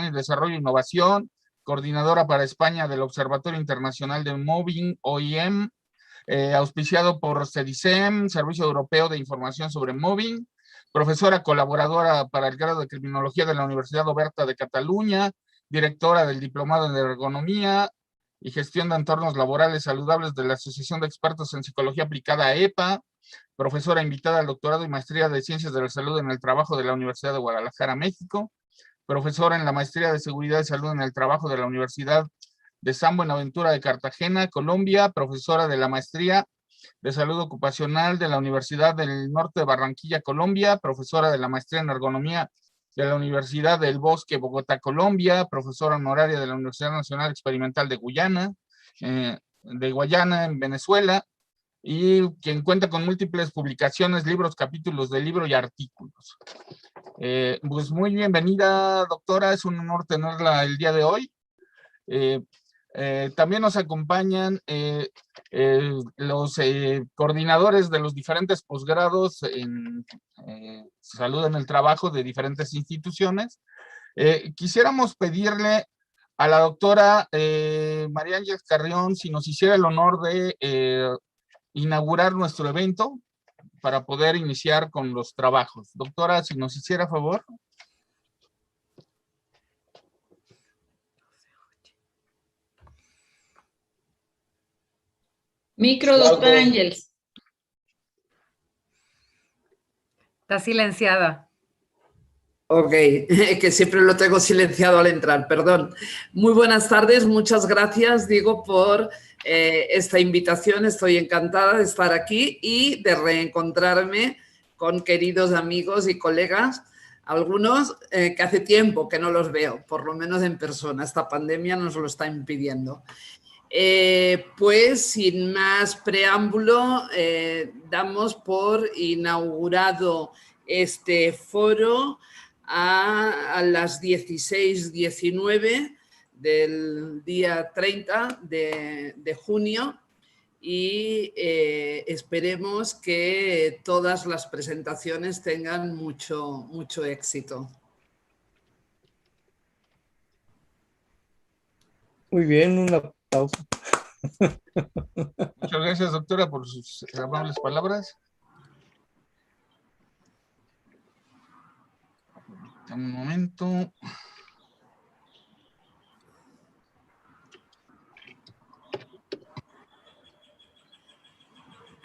y Desarrollo e Innovación, coordinadora para España del Observatorio Internacional de Mobbing, OIM, auspiciado por CEDICEM, Servicio Europeo de Información sobre Mobbing, profesora colaboradora para el grado de Criminología de la Universidad Oberta de Cataluña, directora del Diplomado en Ergonomía y Gestión de Entornos Laborales Saludables de la Asociación de Expertos en Psicología Aplicada EPA, profesora invitada al doctorado y maestría de Ciencias de la Salud en el Trabajo de la Universidad de Guadalajara, México, profesora en la maestría de Seguridad y Salud en el Trabajo de la Universidad de San Buenaventura de Cartagena, Colombia, profesora de la maestría de Salud Ocupacional de la Universidad del Norte de Barranquilla, Colombia, profesora de la maestría en Ergonomía de la Universidad del Bosque, Bogotá, Colombia, profesora honoraria de la Universidad Nacional Experimental de Guayana, en Venezuela, y quien cuenta con múltiples publicaciones, libros, capítulos de libro y artículos. Pues muy bienvenida, doctora, es un honor tenerla el día de hoy. También nos acompañan los coordinadores de los diferentes posgrados en salud en el trabajo de diferentes instituciones. Quisiéramos pedirle a la doctora María Ángeles Carrión si nos hiciera el honor de inaugurar nuestro evento para poder iniciar con los trabajos. Doctora, si nos hiciera favor. Micro, doctor Ángels. Está silenciada. Ok, que siempre lo tengo silenciado al entrar, perdón. Muy buenas tardes, muchas gracias, digo, por esta invitación. Estoy encantada de estar aquí y de reencontrarme con queridos amigos y colegas, algunos que hace tiempo que no los veo, por lo menos en persona. Esta pandemia nos lo está impidiendo. Pues sin más preámbulo, damos por inaugurado este foro a las 16:19 del día 30 de junio y esperemos que todas las presentaciones tengan mucho éxito. Muy bien, una pausa. Muchas gracias, doctora, por sus amables palabras. Un momento.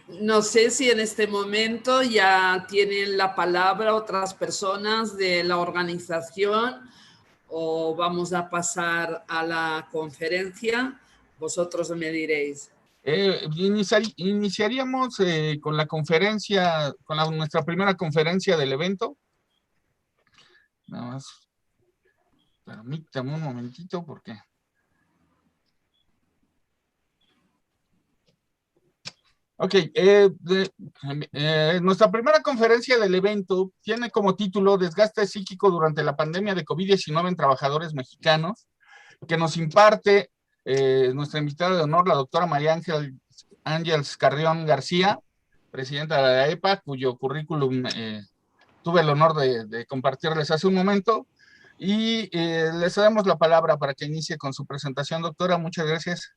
No sé si en este momento ya tienen la palabra otras personas de la organización o vamos a pasar a la conferencia. Vosotros me diréis. Iniciaríamos con la conferencia, nuestra primera conferencia del evento. Nada más, permítame un momentito porque... Ok, nuestra primera conferencia del evento tiene como título Desgaste psíquico durante la pandemia de COVID-19 en trabajadores mexicanos, que nos imparte nuestra invitada de honor, la doctora María Ángeles Carrión García, presidenta de la EPA, cuyo currículum tuve el honor de compartirles hace un momento, y les damos la palabra para que inicie con su presentación, doctora. Muchas gracias.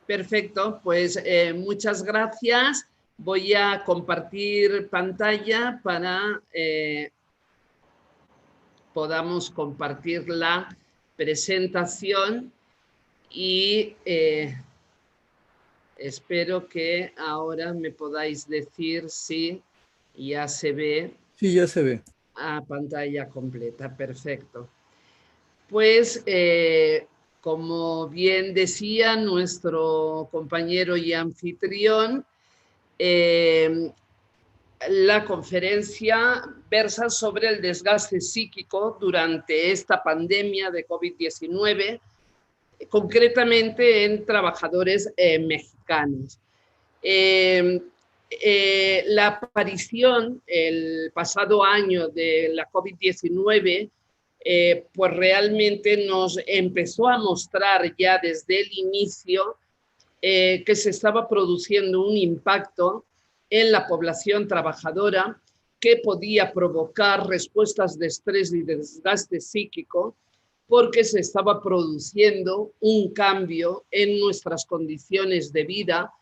Perfecto, pues muchas gracias. Voy a compartir pantalla para podamos compartir la presentación y espero que ahora me podáis decir si ya se ve. Sí, ya se ve. A pantalla completa, perfecto. Pues como bien decía nuestro compañero y anfitrión, la conferencia versa sobre el desgaste psíquico durante esta pandemia de COVID-19, concretamente en trabajadores mexicanos. La aparición el pasado año de la COVID-19 pues realmente nos empezó a mostrar ya desde el inicio que se estaba produciendo un impacto en la población trabajadora que podía provocar respuestas de estrés y de desgaste psíquico porque se estaba produciendo un cambio en nuestras condiciones de vida,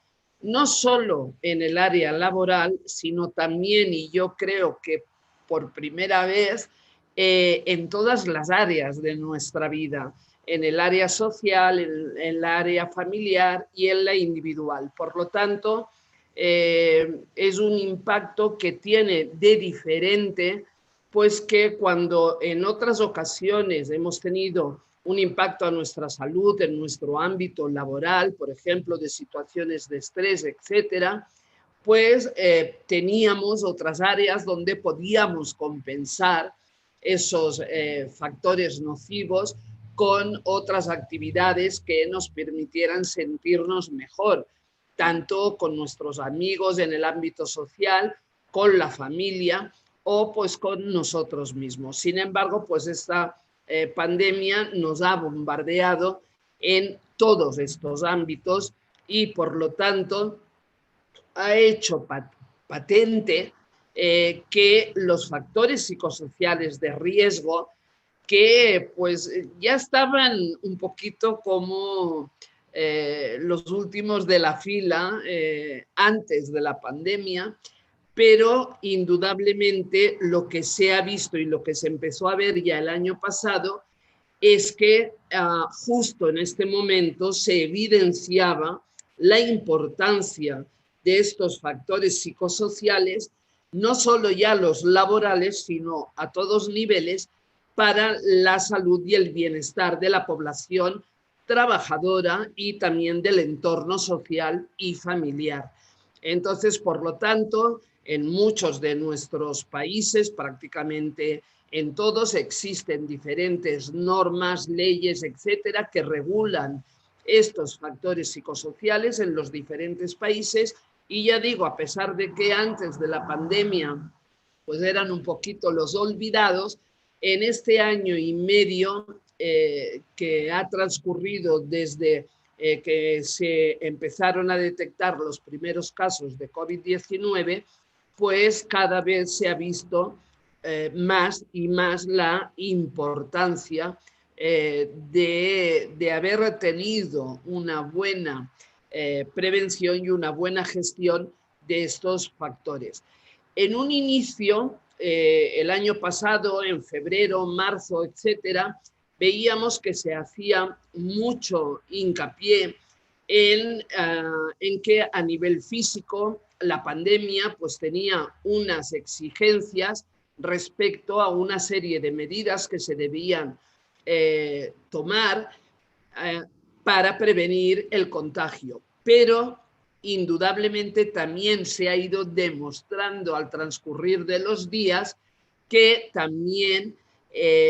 no solo en el área laboral, sino también, y yo creo que por primera vez, en todas las áreas de nuestra vida, en el área social, en el área familiar y en la individual. Por lo tanto, es un impacto que tiene de diferente, pues que cuando en otras ocasiones hemos tenido un impacto a nuestra salud en nuestro ámbito laboral, por ejemplo, de situaciones de estrés, etcétera, pues teníamos otras áreas donde podíamos compensar esos factores nocivos con otras actividades que nos permitieran sentirnos mejor, tanto con nuestros amigos en el ámbito social, con la familia o pues con nosotros mismos. Sin embargo, pues esta pandemia nos ha bombardeado en todos estos ámbitos y por lo tanto ha hecho patente que los factores psicosociales de riesgo que pues ya estaban un poquito como los últimos de la fila antes de la pandemia, pero indudablemente lo que se ha visto y lo que se empezó a ver ya el año pasado es que justo en este momento se evidenciaba la importancia de estos factores psicosociales, no solo ya los laborales, sino a todos niveles, para la salud y el bienestar de la población trabajadora y también del entorno social y familiar. Entonces, por lo tanto, en muchos de nuestros países, prácticamente en todos, existen diferentes normas, leyes, etcétera, que regulan estos factores psicosociales en los diferentes países. Y ya digo, a pesar de que antes de la pandemia pues eran un poquito los olvidados, en este año y medio que ha transcurrido desde que se empezaron a detectar los primeros casos de COVID-19, pues cada vez se ha visto más y más la importancia de haber tenido una buena prevención y una buena gestión de estos factores. En un inicio, el año pasado, en febrero, marzo, etcétera, veíamos que se hacía mucho hincapié en que a nivel físico la pandemia pues tenía unas exigencias respecto a una serie de medidas que se debían tomar para prevenir el contagio. Pero indudablemente también se ha ido demostrando al transcurrir de los días que también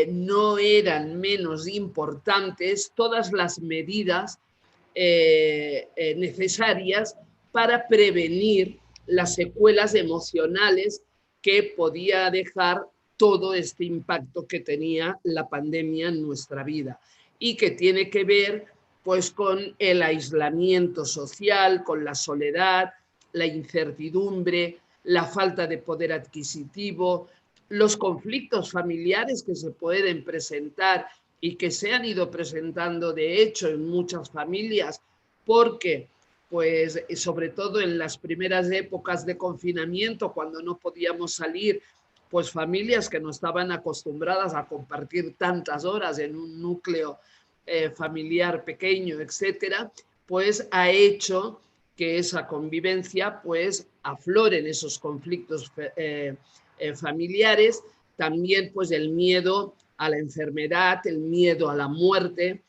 no eran menos importantes todas las medidas necesarias para prevenir las secuelas emocionales que podía dejar todo este impacto que tenía la pandemia en nuestra vida y que tiene que ver pues con el aislamiento social, con la soledad, la incertidumbre, la falta de poder adquisitivo, los conflictos familiares que se pueden presentar y que se han ido presentando de hecho en muchas familias, porque pues sobre todo en las primeras épocas de confinamiento, cuando no podíamos salir, pues familias que no estaban acostumbradas a compartir tantas horas en un núcleo familiar pequeño, etcétera, pues ha hecho que esa convivencia pues afloren esos conflictos familiares, también pues el miedo a la enfermedad, el miedo a la muerte,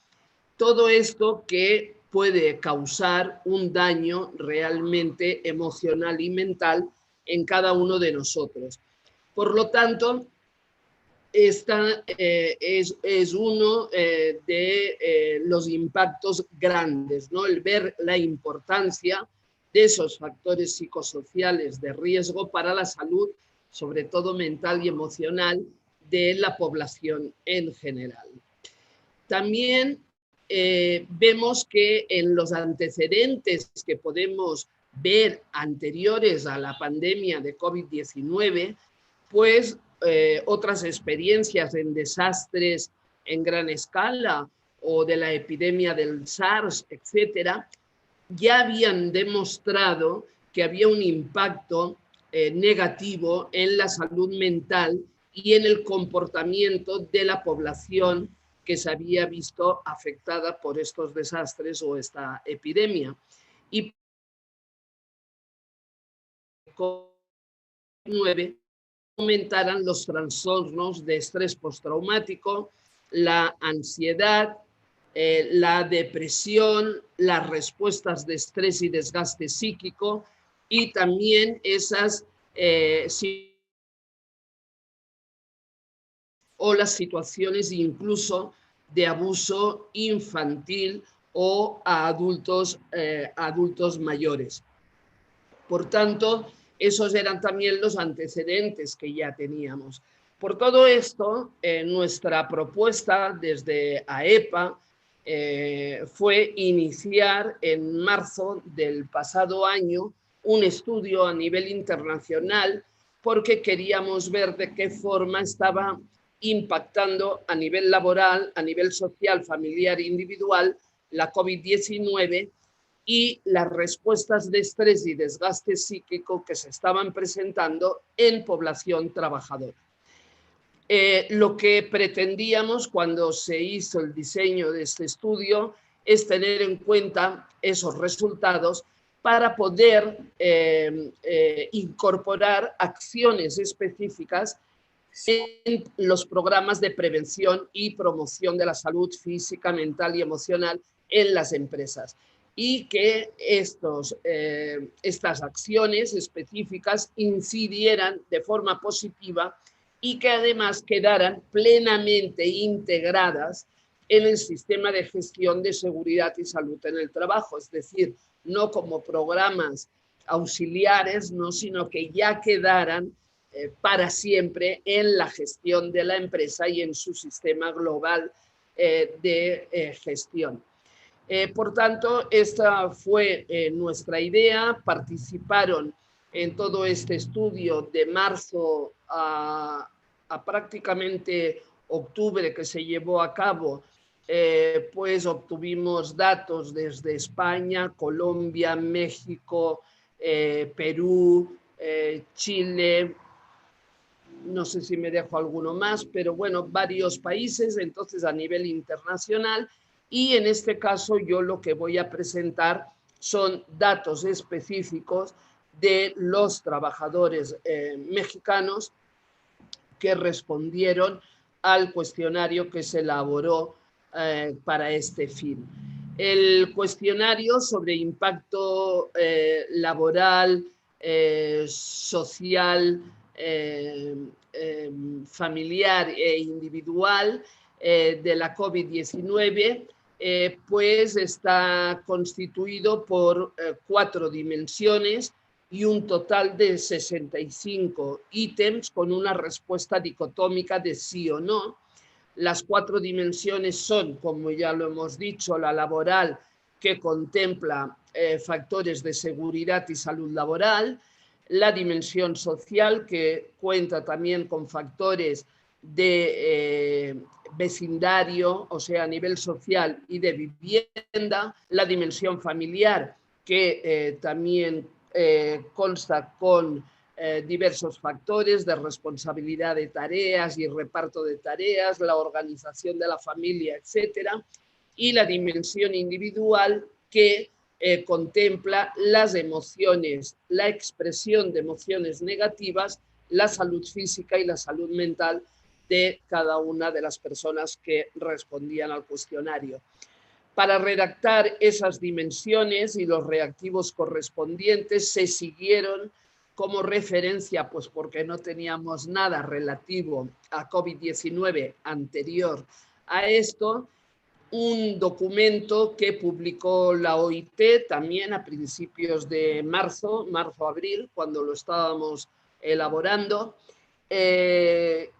todo esto que puede causar un daño realmente emocional y mental en cada uno de nosotros. Por lo tanto, esta es uno de los impactos grandes, ¿no? El ver la importancia de esos factores psicosociales de riesgo para la salud, sobre todo mental y emocional, de la población en general. También vemos que en los antecedentes que podemos ver anteriores a la pandemia de COVID-19, pues otras experiencias en desastres en gran escala o de la epidemia del SARS, etcétera, ya habían demostrado que había un impacto negativo en la salud mental y en el comportamiento de la población que se había visto afectada por estos desastres o esta epidemia. Y COVID-19 aumentaran los trastornos de estrés postraumático, la ansiedad, la depresión, las respuestas de estrés y desgaste psíquico y también esas o las situaciones incluso de abuso infantil o a adultos mayores. Por tanto, esos eran también los antecedentes que ya teníamos. Por todo esto, nuestra propuesta desde AEPA fue iniciar en marzo del pasado año un estudio a nivel internacional porque queríamos ver de qué forma estaba impactando a nivel laboral, a nivel social, familiar e individual la COVID-19 y las respuestas de estrés y desgaste psíquico que se estaban presentando en población trabajadora. Lo que pretendíamos cuando se hizo el diseño de este estudio es tener en cuenta esos resultados para poder incorporar acciones específicas en los programas de prevención y promoción de la salud física, mental y emocional en las empresas. Y que estas acciones específicas incidieran de forma positiva y que además quedaran plenamente integradas en el sistema de gestión de seguridad y salud en el trabajo, es decir, no como programas auxiliares, no, sino que ya quedaran para siempre en la gestión de la empresa y en su sistema global de gestión. Por tanto, esta fue nuestra idea. Participaron en todo este estudio de marzo a prácticamente octubre que se llevó a cabo, pues obtuvimos datos desde España, Colombia, México, Perú, Chile, no sé si me dejo alguno más, pero bueno, varios países, entonces a nivel internacional. Y en este caso yo lo que voy a presentar son datos específicos de los trabajadores mexicanos que respondieron al cuestionario que se elaboró para este fin. El cuestionario sobre impacto laboral, social, familiar e individual de la COVID-19, pues está constituido por 4 dimensiones y un total de 65 ítems con una respuesta dicotómica de sí o no. Las 4 dimensiones son, como ya lo hemos dicho, la laboral, que contempla factores de seguridad y salud laboral, la dimensión social, que cuenta también con factores de vecindario, o sea, a nivel social y de vivienda, la dimensión familiar, que también consta con diversos factores de responsabilidad de tareas y reparto de tareas, la organización de la familia, etcétera, y la dimensión individual, que contempla las emociones, la expresión de emociones negativas, la salud física y la salud mental de cada una de las personas que respondían al cuestionario. Para redactar esas dimensiones y los reactivos correspondientes se siguieron como referencia, pues porque no teníamos nada relativo a COVID-19 anterior a esto, un documento que publicó la OIT también a principios de marzo-abril, cuando lo estábamos elaborando, que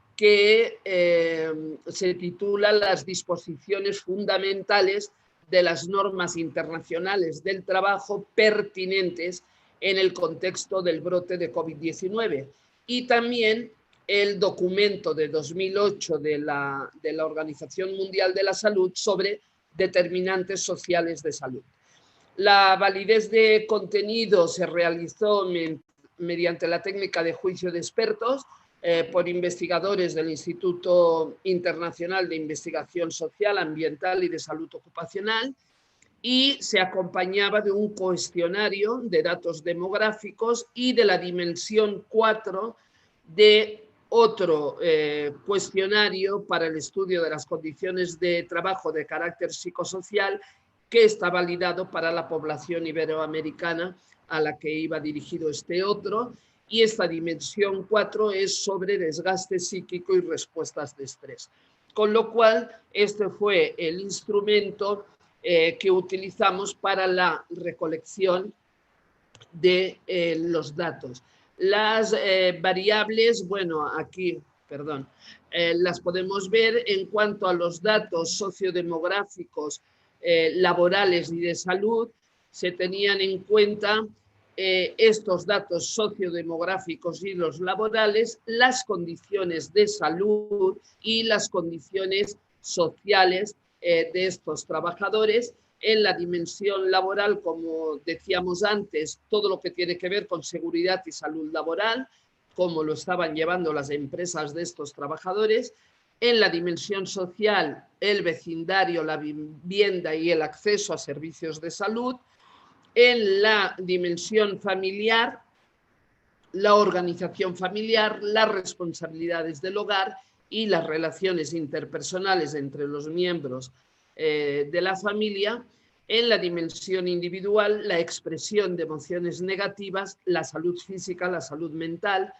se titula Las disposiciones fundamentales de las normas internacionales del trabajo pertinentes en el contexto del brote de COVID-19. Y también el documento de 2008 de la Organización Mundial de la Salud sobre determinantes sociales de salud. La validez de contenido se realizó mediante la técnica de juicio de expertos por investigadores del Instituto Internacional de Investigación Social, Ambiental y de Salud Ocupacional, y se acompañaba de un cuestionario de datos demográficos y de la dimensión 4 de otro cuestionario para el estudio de las condiciones de trabajo de carácter psicosocial que está validado para la población iberoamericana a la que iba dirigido este otro, y esta dimensión 4 es sobre desgaste psíquico y respuestas de estrés. Con lo cual, este fue el instrumento que utilizamos para la recolección de los datos. Las variables, bueno, aquí, perdón, las podemos ver en cuanto a los datos sociodemográficos, laborales y de salud. Se tenían en cuenta estos datos sociodemográficos y los laborales, las condiciones de salud y las condiciones sociales de estos trabajadores. En la dimensión laboral, como decíamos antes, todo lo que tiene que ver con seguridad y salud laboral, cómo lo estaban llevando las empresas de estos trabajadores. En la dimensión social, el vecindario, la vivienda y el acceso a servicios de salud. En la dimensión familiar, la organización familiar, las responsabilidades del hogar y las relaciones interpersonales entre los miembros de la familia. En la dimensión individual, la expresión de emociones negativas, la salud física, la salud mental,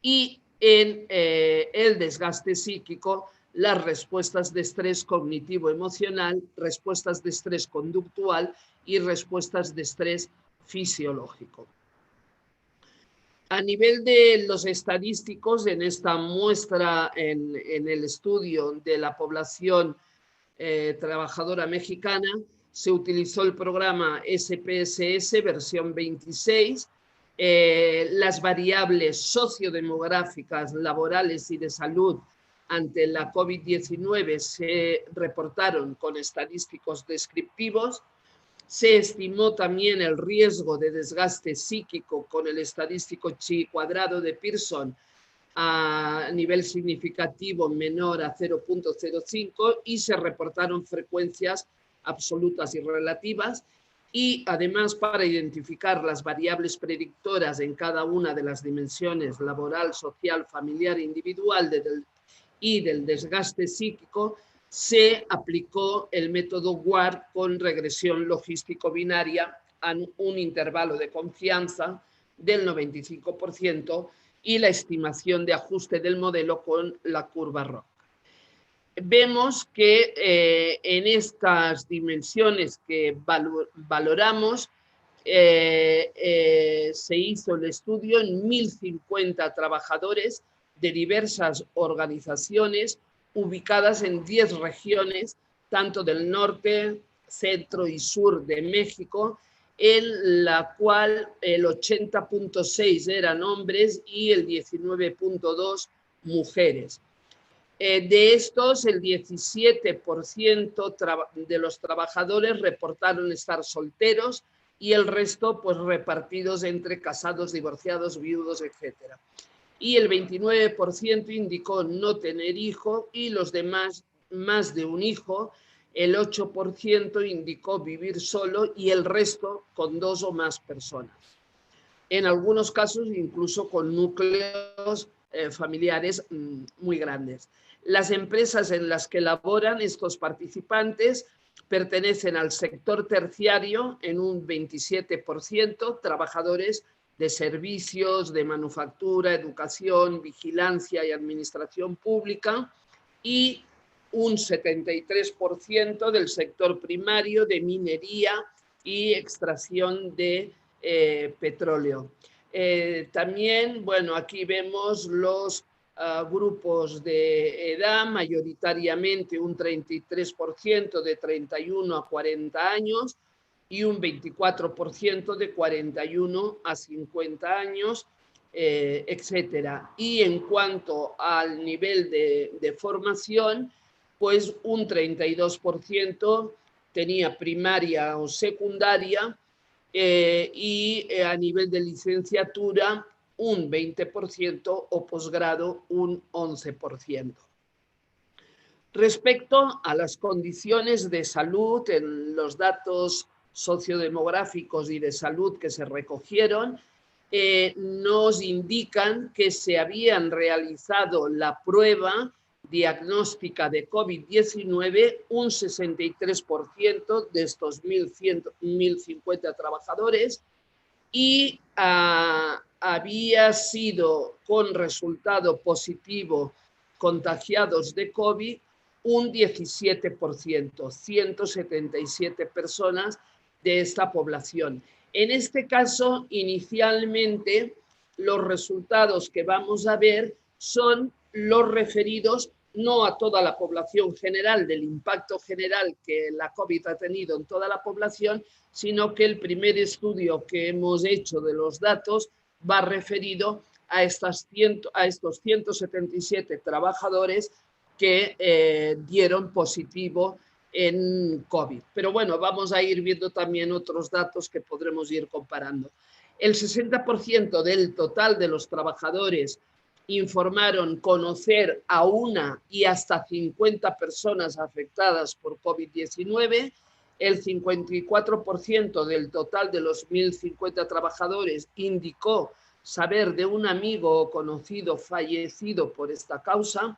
y en el desgaste psíquico, las respuestas de estrés cognitivo-emocional, respuestas de estrés conductual y respuestas de estrés fisiológico. A nivel de los estadísticos, en esta muestra, en el estudio de la población trabajadora mexicana, se utilizó el programa SPSS versión 26. Las variables sociodemográficas, laborales y de salud ante la COVID-19 se reportaron con estadísticos descriptivos. Se estimó también el riesgo de desgaste psíquico con el estadístico chi cuadrado de Pearson a nivel significativo menor a 0.05, y se reportaron frecuencias absolutas y relativas, y además para identificar las variables predictoras en cada una de las dimensiones laboral, social, familiar e individual y del desgaste psíquico, se aplicó el método WAR con regresión logístico-binaria a un intervalo de confianza del 95% y la estimación de ajuste del modelo con la curva ROC. Vemos que en estas dimensiones que valoramos, se hizo el estudio en 1.050 trabajadores de diversas organizaciones ubicadas en 10 regiones, tanto del norte, centro y sur de México, en la cual el 80.6 eran hombres y el 19.2 mujeres. De estos, el 17% de los trabajadores reportaron estar solteros y el resto pues repartidos entre casados, divorciados, viudos, etc. Y el 29% indicó no tener hijo, y los demás más de un hijo. El 8% indicó vivir solo y el resto con 2 o más personas. En algunos casos incluso con núcleos familiares muy grandes. Las empresas en las que laboran estos participantes pertenecen al sector terciario en un 27%, trabajadores de servicios, de manufactura, educación, vigilancia y administración pública, y un 73% del sector primario de minería y extracción de petróleo. También, bueno, aquí vemos los grupos de edad, mayoritariamente un 33% de 31 a 40 años y un 24% de 41 a 50 años, etcétera. Y en cuanto al nivel de formación, pues un 32% tenía primaria o secundaria y a nivel de licenciatura un 20% o posgrado un 11%. Respecto a las condiciones de salud, en los datos sociodemográficos y de salud que se recogieron, nos indican que se habían realizado la prueba diagnóstica de COVID-19 un 63% de estos 1.150 trabajadores y había sido con resultado positivo contagiados de COVID un 17%, 177 personas de esta población. En este caso, inicialmente, los resultados que vamos a ver son los referidos no a toda la población general, del impacto general que la COVID ha tenido en toda la población, sino que el primer estudio que hemos hecho de los datos va referido a estos 177 trabajadores que dieron positivo en COVID. Pero bueno, vamos a ir viendo también otros datos que podremos ir comparando. El 60% del total de los trabajadores informaron conocer a una y hasta 50 personas afectadas por COVID-19. El 54% del total de los 1.050 trabajadores indicó saber de un amigo o conocido fallecido por esta causa,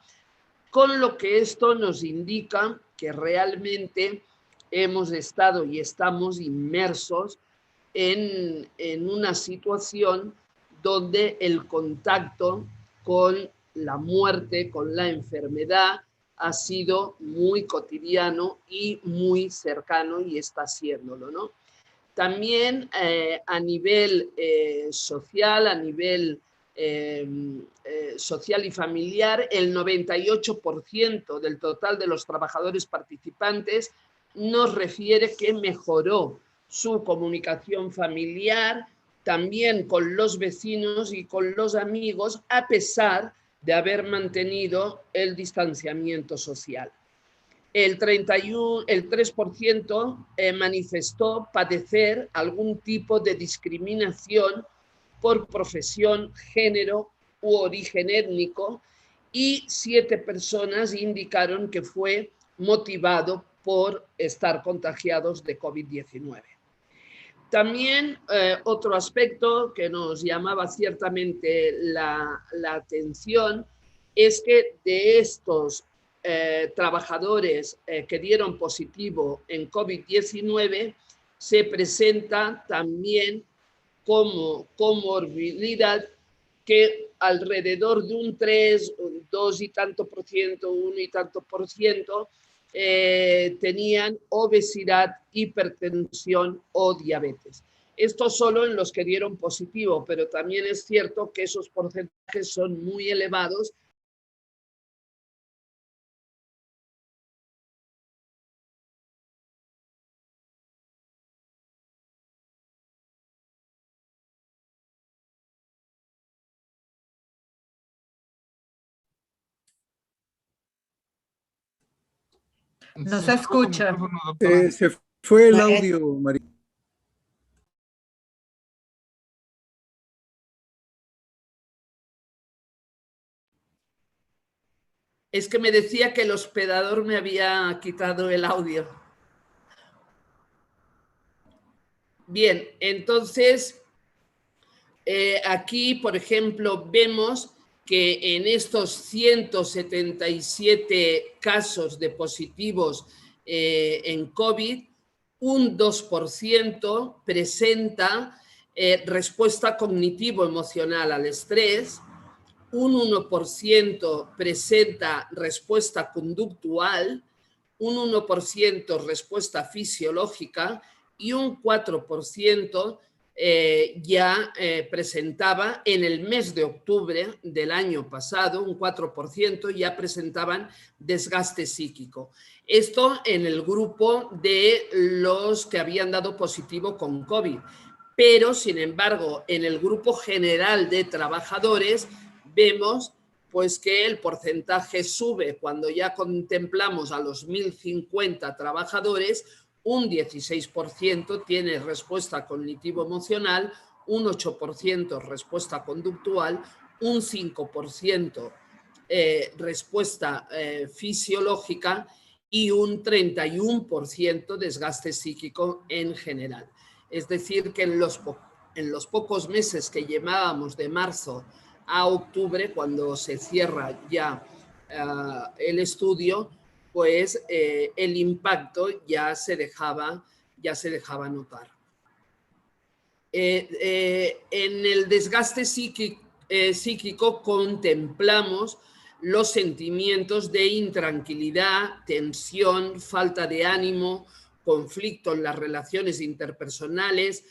con lo que esto nos indica que realmente hemos estado y estamos inmersos en una situación donde el contacto con la muerte, con la enfermedad, ha sido muy cotidiano y muy cercano y está siéndolo, ¿no? También a nivel social, a nivel social y familiar, el 98% del total de los trabajadores participantes nos refiere que mejoró su comunicación familiar, también con los vecinos y con los amigos, a pesar de haber mantenido el distanciamiento social. El 3% manifestó padecer algún tipo de discriminación por profesión, género u origen étnico, y 7 personas indicaron que fue motivado por estar contagiados de COVID-19. También otro aspecto que nos llamaba ciertamente la atención es que de estos trabajadores que dieron positivo en COVID-19 se presenta también como comorbilidad que alrededor de un 3, 2 y tanto por ciento, 1 y tanto por ciento tenían obesidad, hipertensión o diabetes. Esto solo en los que dieron positivo, pero también es cierto que esos porcentajes son muy elevados. No se escucha. Se fue el audio, María. Es que me decía que el hospedador me había quitado el audio. Bien, entonces aquí, por ejemplo, vemos que en estos 177 casos de positivos en COVID, un 2% presenta respuesta cognitivo-emocional al estrés, un 1% presenta respuesta conductual, un 1% respuesta fisiológica y un 4% ya presentaba en el mes de octubre del año pasado, un 4% ya presentaban desgaste psíquico. Esto en el grupo de los que habían dado positivo con COVID. pero sin embargo en el grupo general de trabajadores vemos pues que el porcentaje sube cuando ya contemplamos a los 1.050 trabajadores, un 16% tiene respuesta cognitivo-emocional, un 8% respuesta conductual, un 5% respuesta fisiológica y un 31% desgaste psíquico en general. Es decir, que en los pocos meses que llevábamos de marzo a octubre, cuando se cierra ya el estudio, pues el impacto ya se dejaba notar. En el desgaste psíquico contemplamos los sentimientos de intranquilidad, tensión, falta de ánimo, conflicto en las relaciones interpersonales,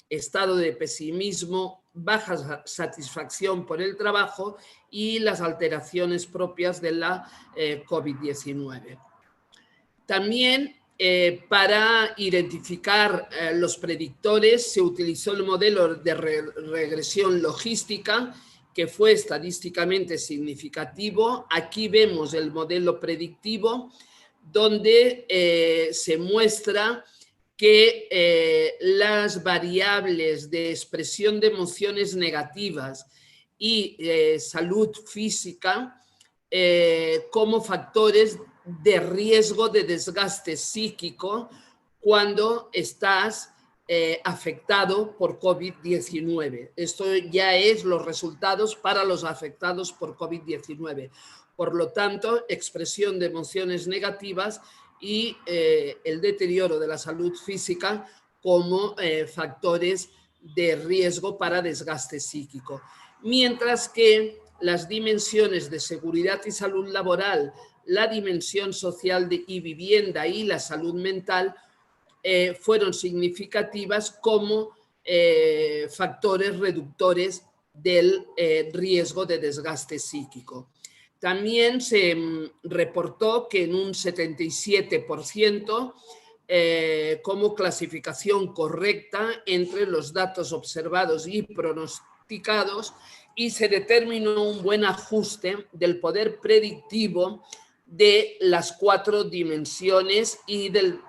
estado de pesimismo, baja satisfacción por el trabajo y las alteraciones propias de la COVID-19. También para identificar los predictores se utilizó el modelo de regresión logística, que fue estadísticamente significativo. Aquí vemos el modelo predictivo, donde se muestra que las variables de expresión de emociones negativas y salud física como factores de riesgo de desgaste psíquico cuando estás afectado por COVID-19. Esto ya es los resultados para los afectados por COVID-19. Por lo tanto, expresión de emociones negativas y el deterioro de la salud física como factores de riesgo para desgaste psíquico. Mientras que las dimensiones de seguridad y salud laboral, la dimensión social y vivienda y la salud mental fueron significativas como factores reductores del riesgo de desgaste psíquico. También se reportó que en un 77% como clasificación correcta entre los datos observados y pronosticados, y se determinó un buen ajuste del poder predictivo de las 4 dimensiones y de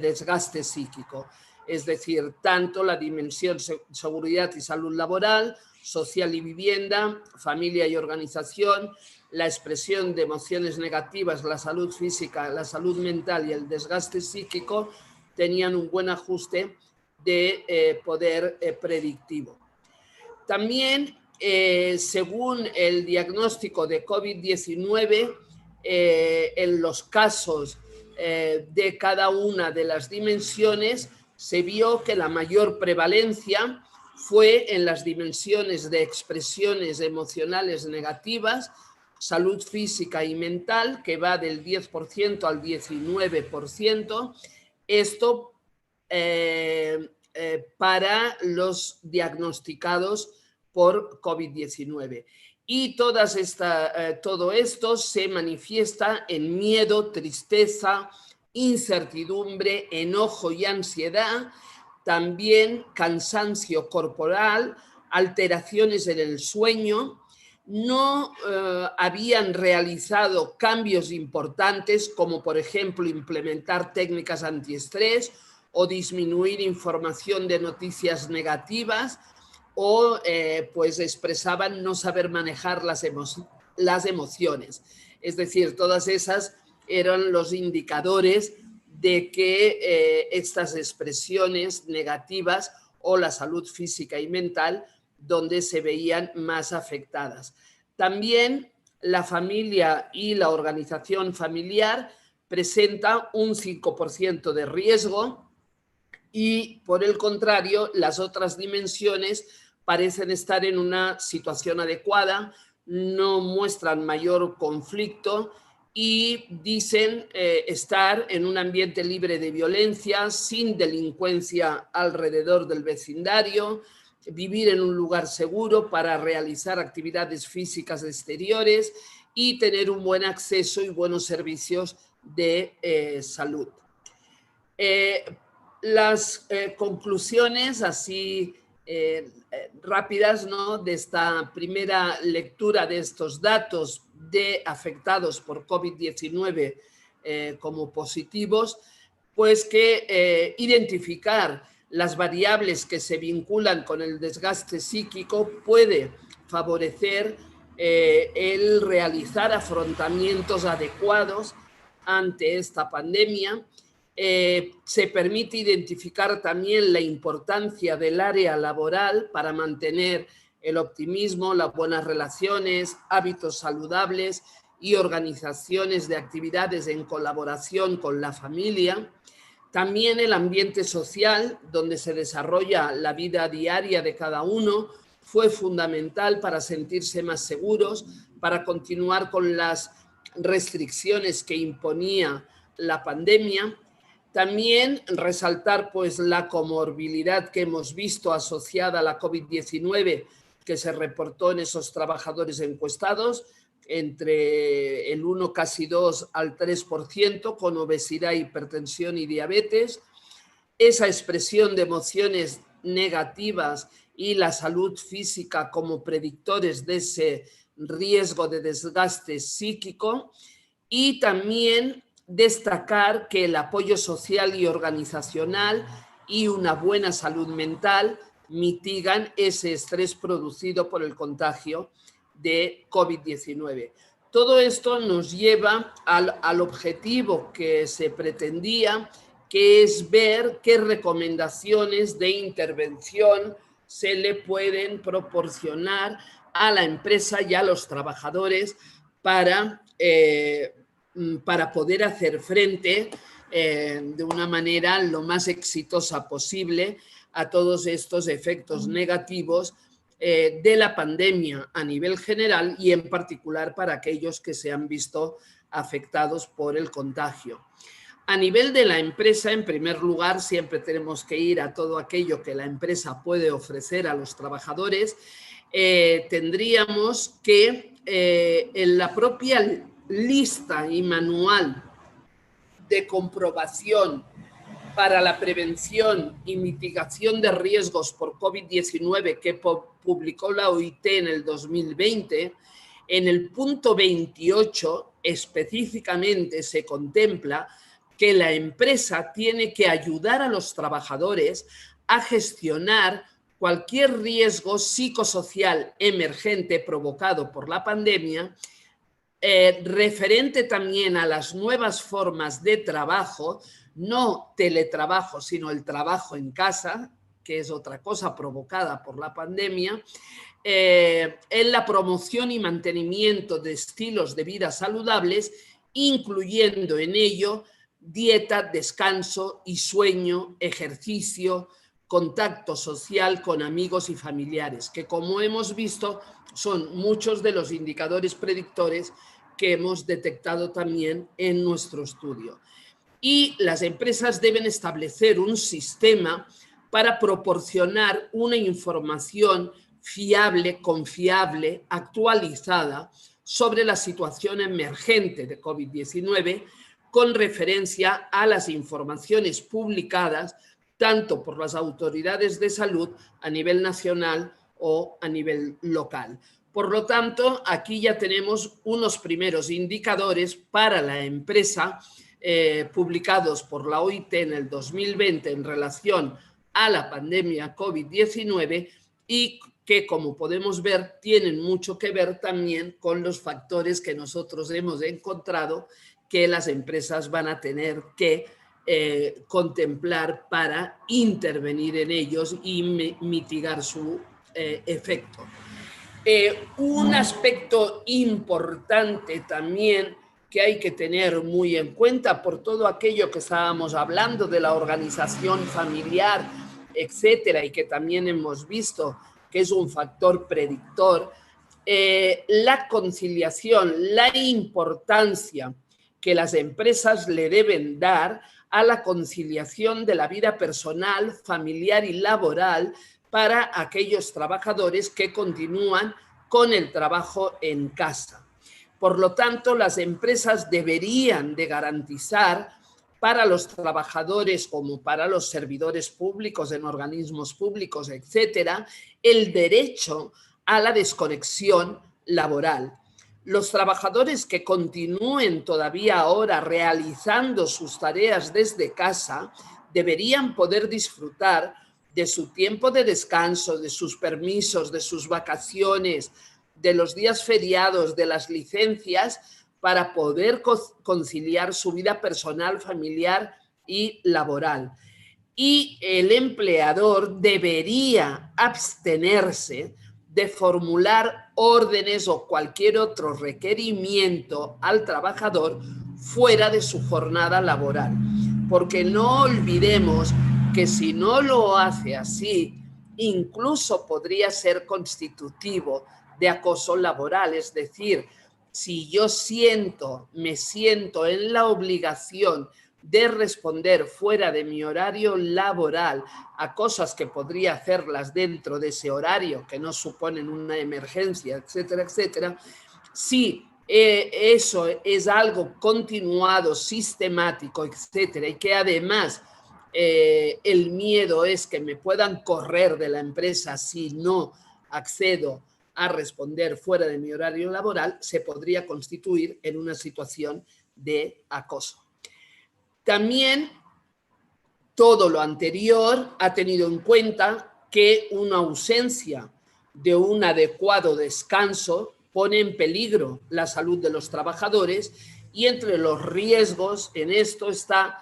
desgaste psíquico. Es decir, tanto la dimensión seguridad y salud laboral, social y vivienda, familia y organización, la expresión de emociones negativas, la salud física, la salud mental y el desgaste psíquico tenían un buen ajuste de poder predictivo. También, según el diagnóstico de COVID-19, en los casos de cada una de las dimensiones, se vio que la mayor prevalencia fue en las dimensiones de expresiones emocionales negativas, salud física y mental, que va del 10% al 19%. Esto para los diagnosticados por COVID-19. Y todo esto se manifiesta en miedo, tristeza, incertidumbre, enojo y ansiedad, también cansancio corporal, alteraciones en el sueño. No habían realizado cambios importantes como, por ejemplo, implementar técnicas antiestrés o disminuir información de noticias negativas, o pues expresaban no saber manejar las emociones. Es decir, todas esas eran los indicadores de que estas expresiones negativas o la salud física y mental donde se veían más afectadas. También la familia y la organización familiar presenta un 5% de riesgo y, por el contrario, las otras dimensiones parecen estar en una situación adecuada, no muestran mayor conflicto y dicen estar en un ambiente libre de violencia, sin delincuencia alrededor del vecindario, vivir en un lugar seguro para realizar actividades físicas exteriores y tener un buen acceso y buenos servicios de salud. las conclusiones así rápidas, ¿no?, de esta primera lectura de estos datos de afectados por COVID-19 como positivos, pues que identificar las variables que se vinculan con el desgaste psíquico puede favorecer el realizar afrontamientos adecuados ante esta pandemia. Se permite identificar también la importancia del área laboral para mantener el optimismo, las buenas relaciones, hábitos saludables y organizaciones de actividades en colaboración con la familia. También el ambiente social, donde se desarrolla la vida diaria de cada uno, fue fundamental para sentirse más seguros, para continuar con las restricciones que imponía la pandemia. También resaltar pues la comorbilidad que hemos visto asociada a la COVID-19 que se reportó en esos trabajadores encuestados, entre el 1, casi 2 al 3%, con obesidad, hipertensión y diabetes. Esa expresión de emociones negativas y la salud física como predictores de ese riesgo de desgaste psíquico. Y también destacar que el apoyo social y organizacional y una buena salud mental mitigan ese estrés producido por el contagio de COVID-19. Todo esto nos lleva al objetivo que se pretendía, que es ver qué recomendaciones de intervención se le pueden proporcionar a la empresa y a los trabajadores para poder hacer frente de una manera lo más exitosa posible a todos estos efectos negativos de la pandemia a nivel general y en particular para aquellos que se han visto afectados por el contagio. A nivel de la empresa, en primer lugar, siempre tenemos que ir a todo aquello que la empresa puede ofrecer a los trabajadores. Tendríamos que en la propia lista y manual de comprobación para la prevención y mitigación de riesgos por COVID-19 que publicó la OIT en el 2020, en el punto 28 específicamente se contempla que la empresa tiene que ayudar a los trabajadores a gestionar cualquier riesgo psicosocial emergente provocado por la pandemia, referente también a las nuevas formas de trabajo, no teletrabajo, sino el trabajo en casa, que es otra cosa provocada por la pandemia, en la promoción y mantenimiento de estilos de vida saludables, incluyendo en ello dieta, descanso y sueño, ejercicio, contacto social con amigos y familiares, que como hemos visto son muchos de los indicadores predictores que hemos detectado también en nuestro estudio. Y las empresas deben establecer un sistema para proporcionar una información fiable, confiable, actualizada sobre la situación emergente de COVID-19 con referencia a las informaciones publicadas tanto por las autoridades de salud a nivel nacional o a nivel local. Por lo tanto, aquí ya tenemos unos primeros indicadores para la empresa publicados por la OIT en el 2020 en relación a la pandemia COVID-19 y que, como podemos ver, tienen mucho que ver también con los factores que nosotros hemos encontrado que las empresas van a tener que contemplar para intervenir en ellos y mitigar su efecto. Un aspecto importante también que hay que tener muy en cuenta por todo aquello que estábamos hablando de la organización familiar, etcétera, y que también hemos visto que es un factor predictor, la conciliación, la importancia que las empresas le deben dar a la conciliación de la vida personal, familiar y laboral para aquellos trabajadores que continúan con el trabajo en casa. Por lo tanto, las empresas deberían de garantizar para los trabajadores como para los servidores públicos en organismos públicos, etcétera, el derecho a la desconexión laboral. Los trabajadores que continúen todavía ahora realizando sus tareas desde casa deberían poder disfrutar de su tiempo de descanso, de sus permisos, de sus vacaciones, de los días feriados, de las licencias, para poder conciliar su vida personal, familiar y laboral. Y el empleador debería abstenerse de formular órdenes o cualquier otro requerimiento al trabajador fuera de su jornada laboral. Porque no olvidemos que si no lo hace así, incluso podría ser constitutivo de acoso laboral. Es decir, si yo me siento en la obligación de responder fuera de mi horario laboral a cosas que podría hacerlas dentro de ese horario, que no suponen una emergencia, etcétera, etcétera, si eso es algo continuado, sistemático, etcétera, y que además el miedo es que me puedan correr de la empresa si no accedo a responder fuera de mi horario laboral, se podría constituir en una situación de acoso. También todo lo anterior ha tenido en cuenta que una ausencia de un adecuado descanso pone en peligro la salud de los trabajadores, y entre los riesgos en esto está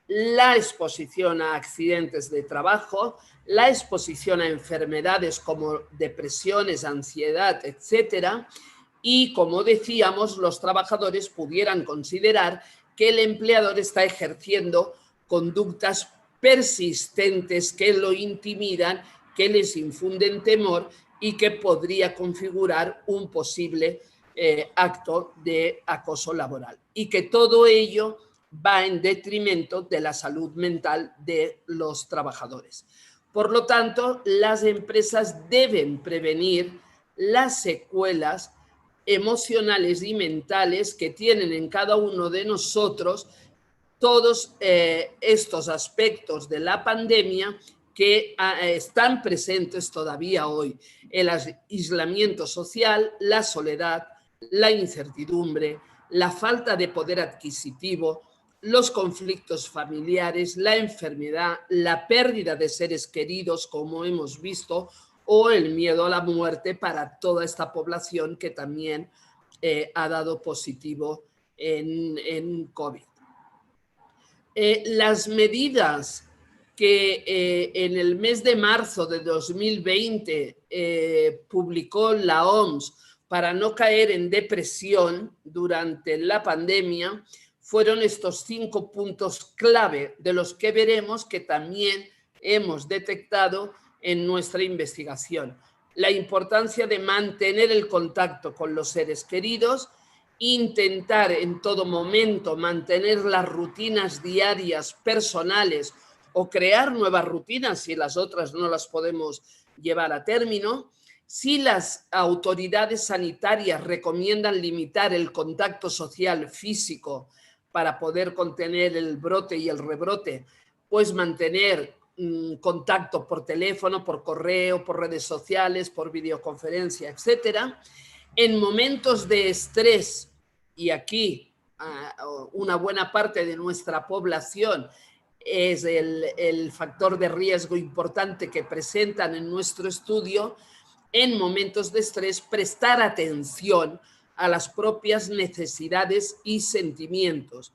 la exposición a accidentes de trabajo, la exposición a enfermedades como depresiones, ansiedad, etcétera, y como decíamos, los trabajadores pudieran considerar que el empleador está ejerciendo conductas persistentes que lo intimidan, que les infunden temor y que podría configurar un posible acto de acoso laboral. Y que todo ello va en detrimento de la salud mental de los trabajadores. Por lo tanto, las empresas deben prevenir las secuelas emocionales y mentales que tienen en cada uno de nosotros todos estos aspectos de la pandemia que están presentes todavía hoy: el aislamiento social, la soledad, la incertidumbre, la falta de poder adquisitivo, los conflictos familiares, la enfermedad, la pérdida de seres queridos, como hemos visto, o el miedo a la muerte para toda esta población que también ha dado positivo en COVID. Las medidas que en el mes de marzo de 2020 publicó la OMS para no caer en depresión durante la pandemia fueron estos 5 puntos clave, de los que veremos que también hemos detectado en nuestra investigación. La importancia de mantener el contacto con los seres queridos, intentar en todo momento mantener las rutinas diarias personales o crear nuevas rutinas si las otras no las podemos llevar a término. Si las autoridades sanitarias recomiendan limitar el contacto social físico para poder contener el brote y el rebrote, pues mantener contacto por teléfono, por correo, por redes sociales, por videoconferencia, etcétera. En momentos de estrés, y aquí una buena parte de nuestra población es el factor de riesgo importante que presentan en nuestro estudio, en momentos de estrés prestar atención a las propias necesidades y sentimientos.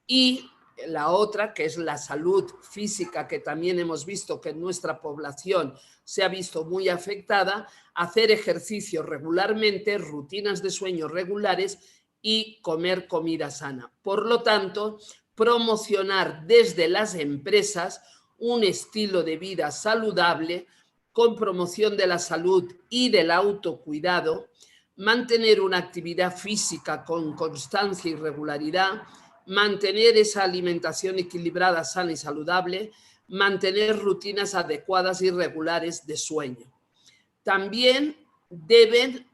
Y la otra, que es la salud física, que también hemos visto que en nuestra población se ha visto muy afectada, hacer ejercicio regularmente, rutinas de sueño regulares y comer comida sana. Por lo tanto, promocionar desde las empresas un estilo de vida saludable con promoción de la salud y del autocuidado, mantener una actividad física con constancia y regularidad, mantener esa alimentación equilibrada, sana y saludable, mantener rutinas adecuadas y regulares de sueño. También deben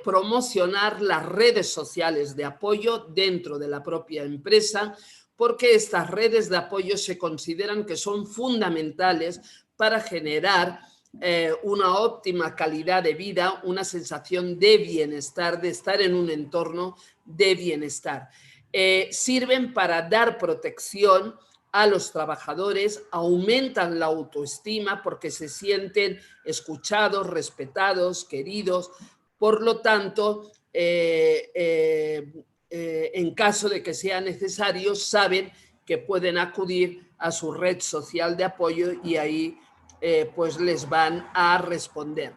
promocionar las redes sociales de apoyo dentro de la propia empresa, porque estas redes de apoyo se consideran que son fundamentales para generar una óptima calidad de vida, una sensación de bienestar, de estar en un entorno de bienestar. Sirven para dar protección a los trabajadores, aumentan la autoestima porque se sienten escuchados, respetados, queridos. Por lo tanto, en caso de que sea necesario, saben que pueden acudir a su red social de apoyo y ahí pues les van a responder.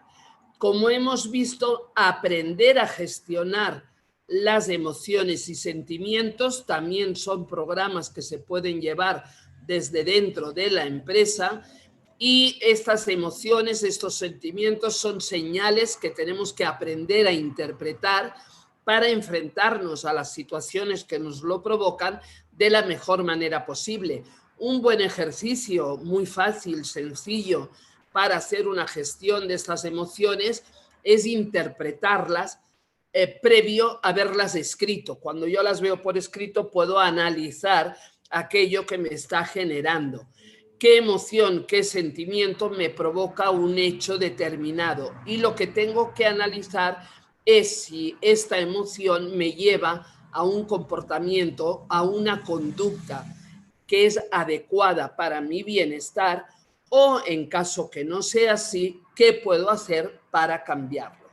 Como hemos visto, aprender a gestionar las emociones y sentimientos también son programas que se pueden llevar desde dentro de la empresa, y estas emociones, estos sentimientos son señales que tenemos que aprender a interpretar para enfrentarnos a las situaciones que nos lo provocan de la mejor manera posible. Un buen ejercicio, muy fácil, sencillo, para hacer una gestión de estas emociones es interpretarlas previo a haberlas escrito. Cuando yo las veo por escrito, puedo analizar aquello que me está generando. ¿Qué emoción, qué sentimiento me provoca un hecho determinado? Y lo que tengo que analizar es si esta emoción me lleva a un comportamiento, a una conducta que es adecuada para mi bienestar, o en caso que no sea así, ¿qué puedo hacer para cambiarlo?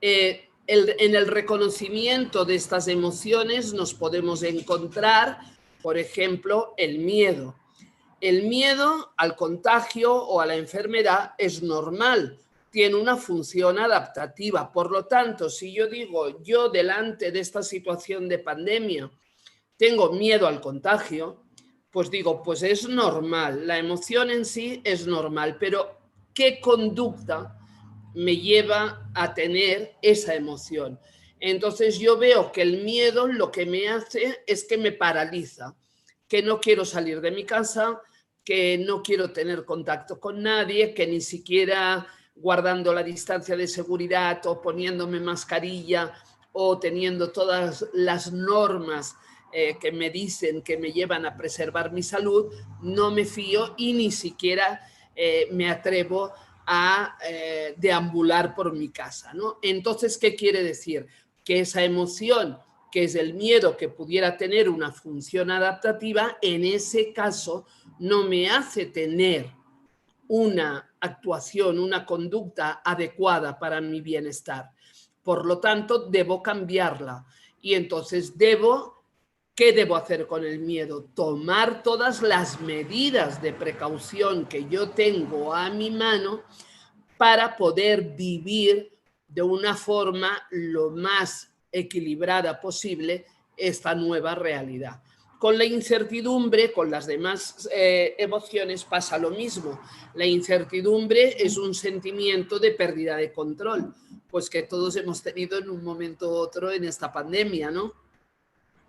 En el reconocimiento de estas emociones nos podemos encontrar, por ejemplo, el miedo. El miedo al contagio o a la enfermedad es normal, tiene una función adaptativa. Por lo tanto, si yo digo, yo delante de esta situación de pandemia tengo miedo al contagio, pues digo, pues es normal, la emoción en sí es normal, pero ¿qué conducta me lleva a tener esa emoción? Entonces yo veo que el miedo lo que me hace es que me paraliza, que no quiero salir de mi casa, que no quiero tener contacto con nadie, que ni siquiera guardando la distancia de seguridad o poniéndome mascarilla o teniendo todas las normas que me dicen que me llevan a preservar mi salud, no me fío y ni siquiera me atrevo a deambular por mi casa, ¿no? Entonces, ¿qué quiere decir? Que esa emoción, que es el miedo que pudiera tener una función adaptativa, en ese caso no me hace tener una actuación, una conducta adecuada para mi bienestar. Por lo tanto, debo cambiarla. Y entonces ¿qué debo hacer con el miedo? Tomar todas las medidas de precaución que yo tengo a mi mano para poder vivir de una forma lo más equilibrada posible esta nueva realidad. Con la incertidumbre, con las demás emociones pasa lo mismo. La incertidumbre es un sentimiento de pérdida de control, pues que todos hemos tenido en un momento u otro en esta pandemia, ¿no?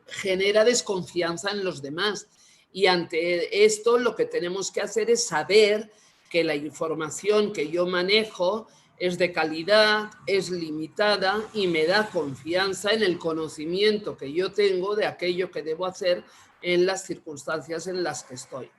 Genera desconfianza en los demás. Y ante esto lo que tenemos que hacer es saber que la información que yo manejo es de calidad, es limitada y me da confianza en el conocimiento que yo tengo de aquello que debo hacer en las circunstancias en las que estoy.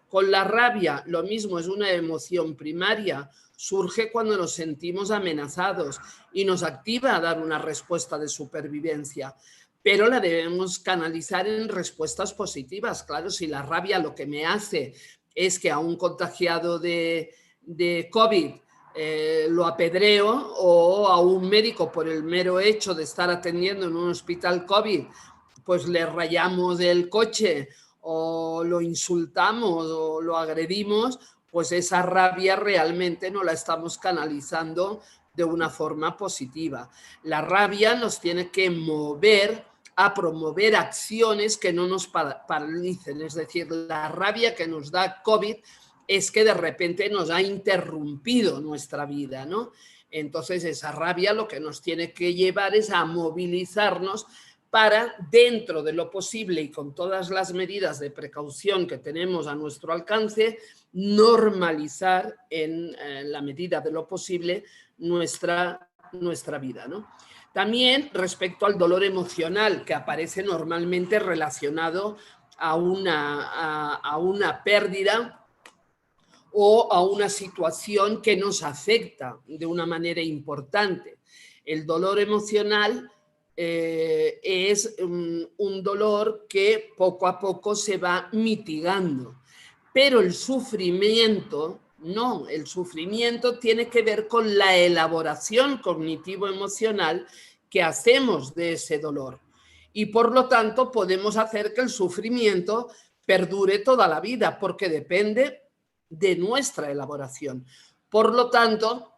Con la rabia, lo mismo, es una emoción primaria, surge cuando nos sentimos amenazados y nos activa a dar una respuesta de supervivencia, pero la debemos canalizar en respuestas positivas. Claro, si la rabia lo que me hace es que a un contagiado de COVID lo apedreo, o a un médico por el mero hecho de estar atendiendo en un hospital COVID, pues le rayamos el coche o lo insultamos o lo agredimos, pues esa rabia realmente no la estamos canalizando de una forma positiva. La rabia nos tiene que mover a promover acciones que no nos paralicen. Es decir, la rabia que nos da COVID es que de repente nos ha interrumpido nuestra vida, ¿no? Entonces esa rabia lo que nos tiene que llevar es a movilizarnos para, dentro de lo posible y con todas las medidas de precaución que tenemos a nuestro alcance, normalizar en la medida de lo posible nuestra vida, ¿no? También respecto al dolor emocional, que aparece normalmente relacionado a una pérdida o a una situación que nos afecta de una manera importante. El dolor emocional es un dolor que poco a poco se va mitigando, pero el sufrimiento no, el sufrimiento tiene que ver con la elaboración cognitivo-emocional que hacemos de ese dolor y por lo tanto podemos hacer que el sufrimiento perdure toda la vida porque depende de nuestra elaboración. Por lo tanto,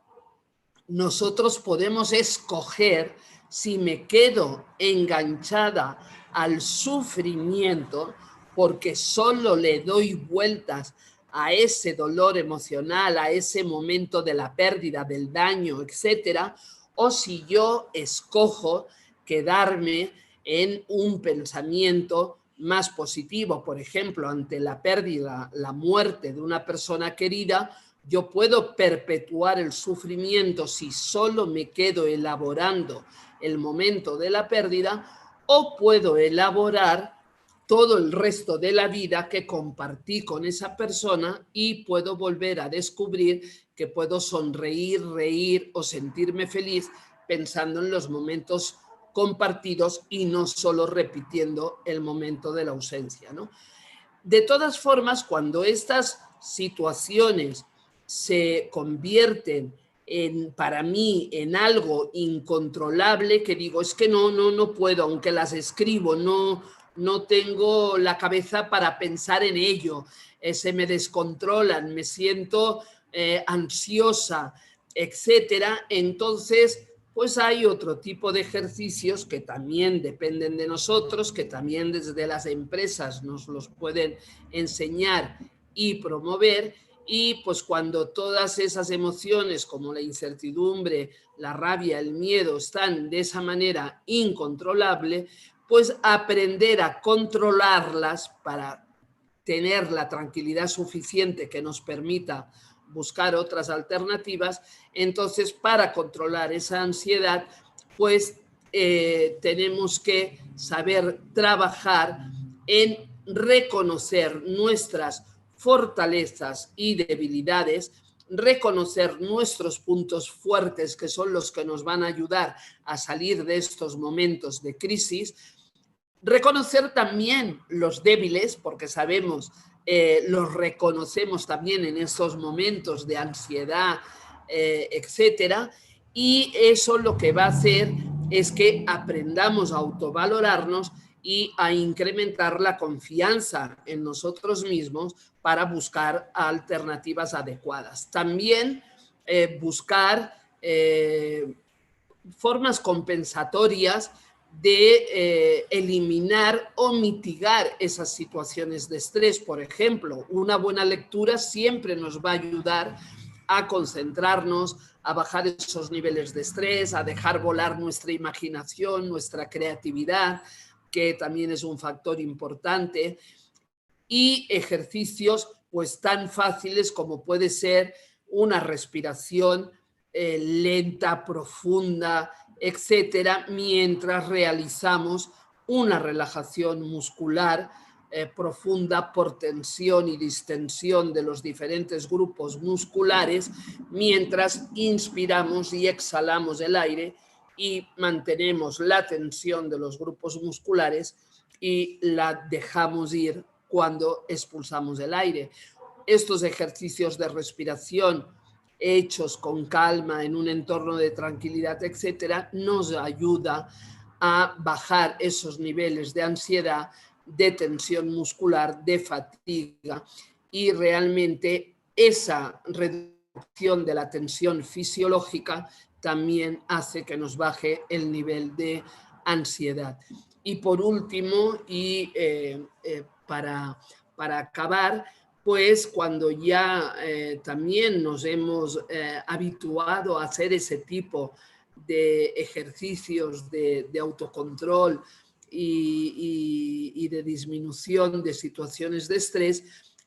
nosotros podemos escoger si me quedo enganchada al sufrimiento porque solo le doy vueltas a ese dolor emocional, a ese momento de la pérdida, del daño, etcétera, o si yo escojo quedarme en un pensamiento más positivo. Por ejemplo, ante la pérdida, la muerte de una persona querida, yo puedo perpetuar el sufrimiento si solo me quedo elaborando el momento de la pérdida, o puedo elaborar todo el resto de la vida que compartí con esa persona y puedo volver a descubrir que puedo sonreír, reír o sentirme feliz pensando en los momentos compartidos y no solo repitiendo el momento de la ausencia, ¿no? De todas formas, cuando estas situaciones se convierten para mí en algo incontrolable, que digo, es que no puedo, aunque las escribo, no tengo la cabeza para pensar en ello, se me descontrolan, me siento ansiosa, etcétera. Entonces, pues hay otro tipo de ejercicios que también dependen de nosotros, que también desde las empresas nos los pueden enseñar y promover. Y pues cuando todas esas emociones como la incertidumbre, la rabia, el miedo están de esa manera incontrolable, pues aprender a controlarlas para tener la tranquilidad suficiente que nos permita buscar otras alternativas. Entonces, para controlar esa ansiedad, pues tenemos que saber trabajar en reconocer nuestras fortalezas y debilidades, reconocer nuestros puntos fuertes, que son los que nos van a ayudar a salir de estos momentos de crisis, reconocer también los débiles, porque sabemos, los reconocemos también en esos momentos de ansiedad, etcétera, y eso lo que va a hacer es que aprendamos a autovalorarnos y a incrementar la confianza en nosotros mismos para buscar alternativas adecuadas. También buscar formas compensatorias de eliminar o mitigar esas situaciones de estrés. Por ejemplo, una buena lectura siempre nos va a ayudar a concentrarnos, a bajar esos niveles de estrés, a dejar volar nuestra imaginación, nuestra creatividad, que también es un factor importante, y ejercicios pues tan fáciles como puede ser una respiración lenta, profunda, etcétera, mientras realizamos una relajación muscular profunda por tensión y distensión de los diferentes grupos musculares, mientras inspiramos y exhalamos el aire y mantenemos la tensión de los grupos musculares y la dejamos ir cuando expulsamos el aire. Estos ejercicios de respiración hechos con calma en un entorno de tranquilidad, etcétera, nos ayuda a bajar esos niveles de ansiedad, de tensión muscular, de fatiga, y realmente esa reducción de la tensión fisiológica también hace que nos baje el nivel de ansiedad. Y por último, y para acabar, pues cuando ya también nos hemos habituado a hacer ese tipo de ejercicios de autocontrol y de disminución de situaciones de estrés,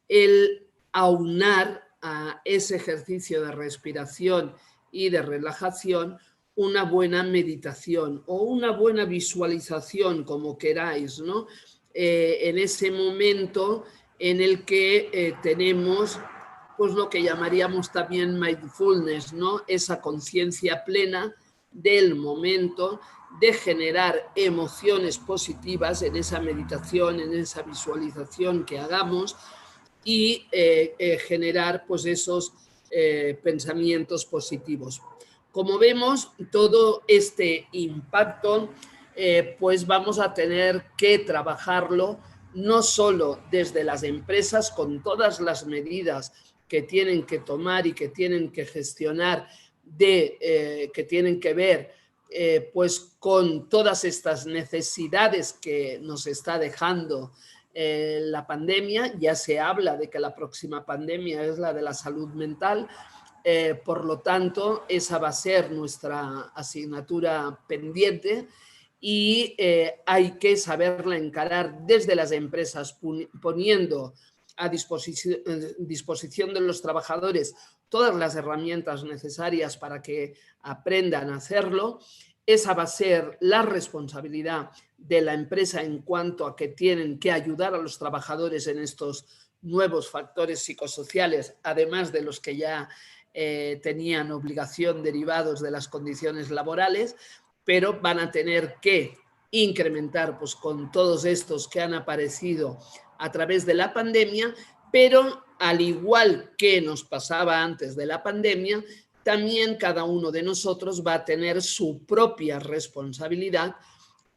el aunar a ese ejercicio de respiración y de relajación una buena meditación o una buena visualización, como queráis, ¿no? en ese momento en el que tenemos pues lo que llamaríamos también mindfulness, ¿no? Esa conciencia plena del momento, de generar emociones positivas en esa meditación, en esa visualización que hagamos y generar pues esos pensamientos positivos. Como vemos, todo este impacto pues vamos a tener que trabajarlo no solo desde las empresas con todas las medidas que tienen que tomar y que tienen que gestionar, que tienen que ver pues con todas estas necesidades que nos está dejando la pandemia. Ya se habla de que la próxima pandemia es la de la salud mental. Por lo tanto, esa va a ser nuestra asignatura pendiente y hay que saberla encarar desde las empresas, poniendo a disposición de los trabajadores todas las herramientas necesarias para que aprendan a hacerlo. Esa va a ser la responsabilidad de la empresa en cuanto a que tienen que ayudar a los trabajadores en estos nuevos factores psicosociales, además de los que ya tenían obligación derivados de las condiciones laborales, pero van a tener que incrementar pues, con todos estos que han aparecido a través de la pandemia, pero al igual que nos pasaba antes de la pandemia, también cada uno de nosotros va a tener su propia responsabilidad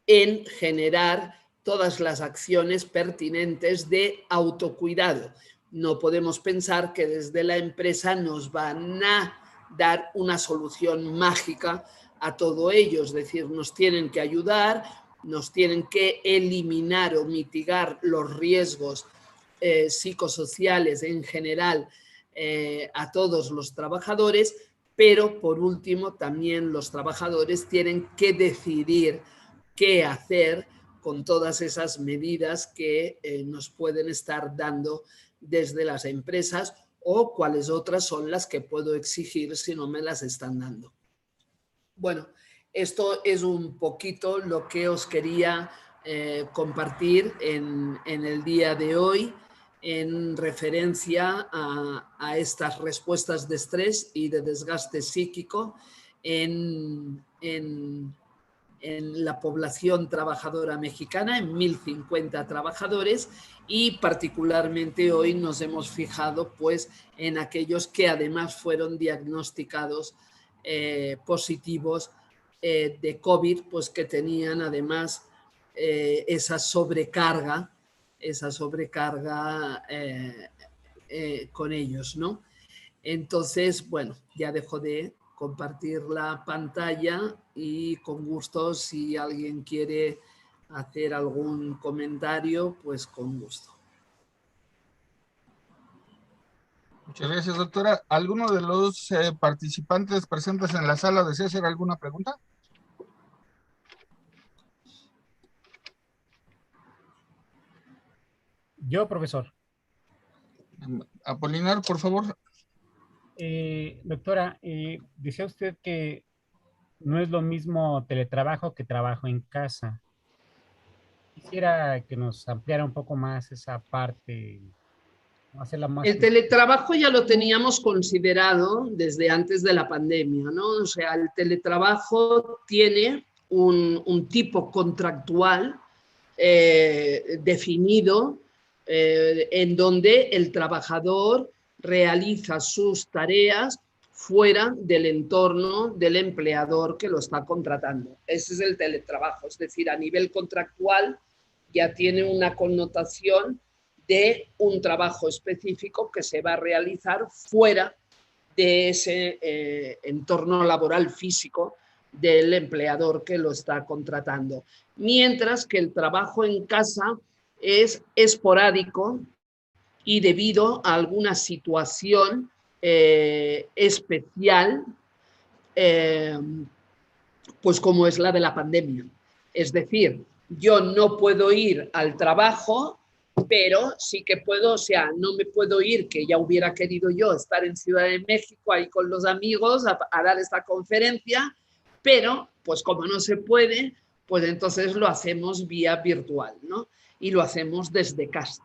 en generar todas las acciones pertinentes de autocuidado. No podemos pensar que desde la empresa nos van a dar una solución mágica a todo ello, es decir, nos tienen que ayudar, nos tienen que eliminar o mitigar los riesgos psicosociales en general a todos los trabajadores, pero por último también los trabajadores tienen que decidir qué hacer con todas esas medidas que nos pueden estar dando desde las empresas o cuáles otras son las que puedo exigir si no me las están dando. Bueno, esto es un poquito lo que os quería compartir en el día de hoy en referencia a estas respuestas de estrés y de desgaste psíquico en la población trabajadora mexicana, en 1.050 trabajadores, y particularmente hoy nos hemos fijado pues, en aquellos que además fueron diagnosticados positivos de COVID, pues que tenían además esa sobrecarga con ellos, ¿no? Entonces, bueno, ya dejo de compartir la pantalla y con gusto, si alguien quiere hacer algún comentario, pues con gusto. Muchas gracias, doctora. ¿Alguno de los participantes presentes en la sala desea hacer alguna pregunta? Yo, profesor. Apolinar, por favor. Doctora, decía usted que no es lo mismo teletrabajo que trabajo en casa. Quisiera que nos ampliara un poco más esa parte, hacerla más... El teletrabajo ya lo teníamos considerado desde antes de la pandemia, ¿no? O sea, el teletrabajo tiene un tipo contractual definido en donde el trabajador realiza sus tareas fuera del entorno del empleador que lo está contratando. Ese es el teletrabajo, es decir, a nivel contractual ya tiene una connotación de un trabajo específico que se va a realizar fuera de ese entorno laboral físico del empleador que lo está contratando. Mientras que el trabajo en casa es esporádico y debido a alguna situación especial, pues como es la de la pandemia. Es decir, yo no puedo ir al trabajo, pero sí que puedo, o sea, no me puedo ir, que ya hubiera querido yo estar en Ciudad de México ahí con los amigos a dar esta conferencia, pero pues como no se puede, pues entonces lo hacemos vía virtual, ¿no? y lo hacemos desde casa.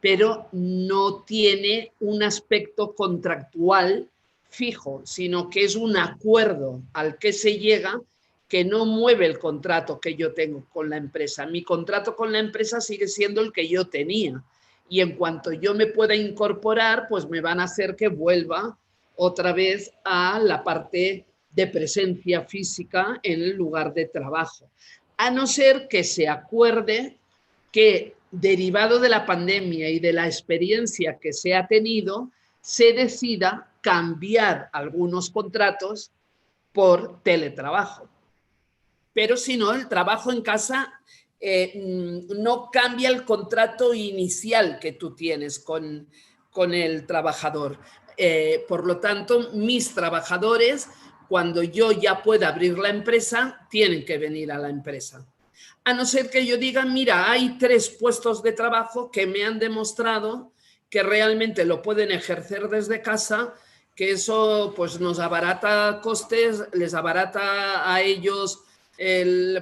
Pero no tiene un aspecto contractual fijo, sino que es un acuerdo al que se llega que no mueve el contrato que yo tengo con la empresa. Mi contrato con la empresa sigue siendo el que yo tenía. Y en cuanto yo me pueda incorporar, pues me van a hacer que vuelva otra vez a la parte de presencia física en el lugar de trabajo. A no ser que se acuerde que, derivado de la pandemia y de la experiencia que se ha tenido, se decida cambiar algunos contratos por teletrabajo. Pero si no, el trabajo en casa no cambia el contrato inicial que tú tienes con el trabajador. Por lo tanto, mis trabajadores, cuando yo ya pueda abrir la empresa, tienen que venir a la empresa. A no ser que yo diga, mira, hay 3 puestos de trabajo que me han demostrado que realmente lo pueden ejercer desde casa, que eso pues nos abarata costes, les abarata a ellos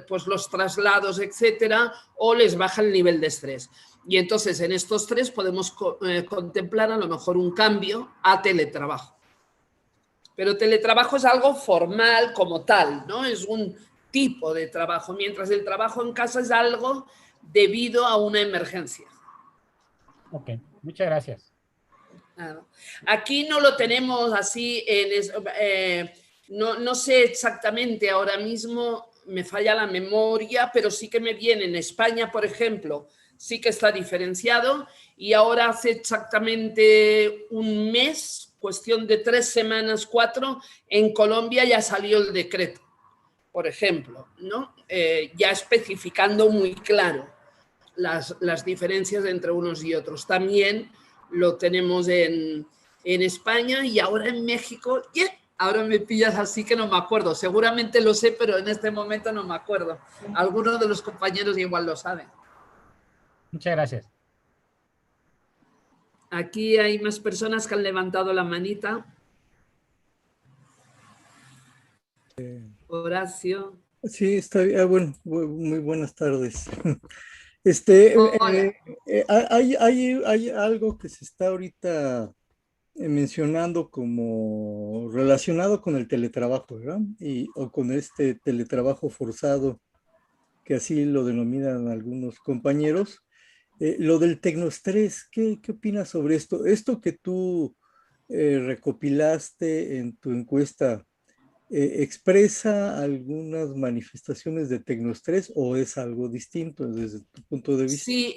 pues los traslados, etcétera, o les baja el nivel de estrés. Y entonces en estos 3 podemos contemplar a lo mejor un cambio a teletrabajo. Pero teletrabajo es algo formal como tal, ¿no? Es un tipo de trabajo, mientras el trabajo en casa es algo debido a una emergencia. Ok, muchas gracias. Aquí no lo tenemos así, no sé exactamente ahora mismo, me falla la memoria, pero sí que me viene en España, por ejemplo, sí que está diferenciado, y ahora hace exactamente un mes, cuestión de 3 semanas, 4, en Colombia ya salió el decreto, por ejemplo, ¿no? Ya especificando muy claro las diferencias entre unos y otros. También lo tenemos en España y ahora en México. Ahora me pillas así que no me acuerdo. Seguramente lo sé, pero en este momento no me acuerdo. Algunos de los compañeros igual lo saben. Muchas gracias. Aquí hay más personas que han levantado la manita. Horacio. Sí, está bien. Bueno, muy buenas tardes. Hay algo que se está ahorita mencionando como relacionado con el teletrabajo, ¿verdad? O con este teletrabajo forzado, que así lo denominan algunos compañeros. Lo del tecnoestrés, ¿qué opinas sobre esto? Esto que tú recopilaste en tu encuesta, ¿expresa algunas manifestaciones de tecnoestrés o es algo distinto desde tu punto de vista? Sí,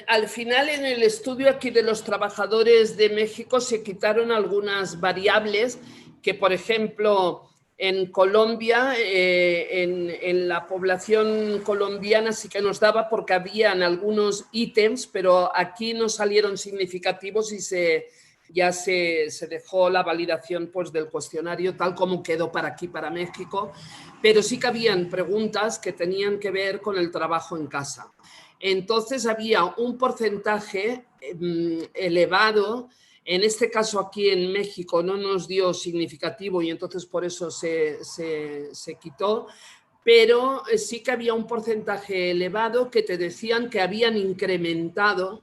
al final en el estudio aquí de los trabajadores de México se quitaron algunas variables que, por ejemplo, en Colombia, en la población colombiana sí que nos daba porque habían algunos ítems, pero aquí no salieron significativos y ya se dejó la validación pues, del cuestionario tal como quedó para aquí, para México, pero sí que habían preguntas que tenían que ver con el trabajo en casa. Entonces había un porcentaje elevado, en este caso aquí en México no nos dio significativo y entonces por eso se quitó, pero sí que había un porcentaje elevado que te decían que habían incrementado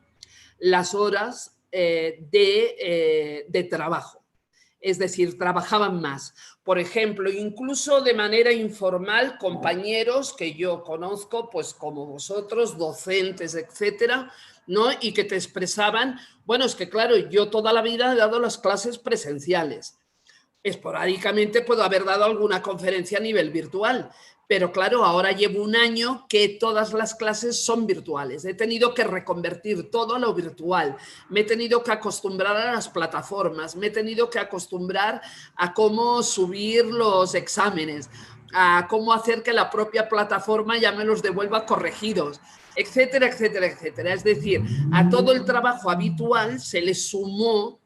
las horas de trabajo. Es decir, trabajaban más. Por ejemplo, incluso de manera informal, compañeros que yo conozco, pues como vosotros, docentes, etcétera, ¿no? Y que te expresaban, bueno, es que claro, yo toda la vida he dado las clases presenciales. Esporádicamente puedo haber dado alguna conferencia a nivel virtual, pero claro, ahora llevo un año que todas las clases son virtuales. He tenido que reconvertir todo a lo virtual. Me he tenido que acostumbrar a las plataformas. Me he tenido que acostumbrar a cómo subir los exámenes, a cómo hacer que la propia plataforma ya me los devuelva corregidos, etcétera, etcétera, etcétera. Es decir, a todo el trabajo habitual se le sumó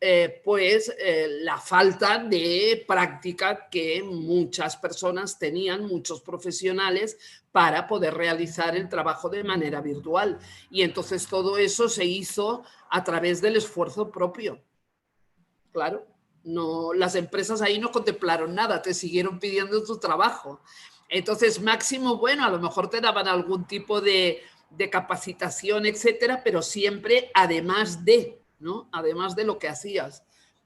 la falta de práctica que muchas personas tenían, muchos profesionales, para poder realizar el trabajo de manera virtual. Y entonces todo eso se hizo a través del esfuerzo propio. Claro, no, las empresas ahí no contemplaron nada, te siguieron pidiendo tu trabajo. Entonces, máximo, bueno, a lo mejor te daban algún tipo de de capacitación, etcétera, pero siempre además de, ¿no? Además de lo que hacías.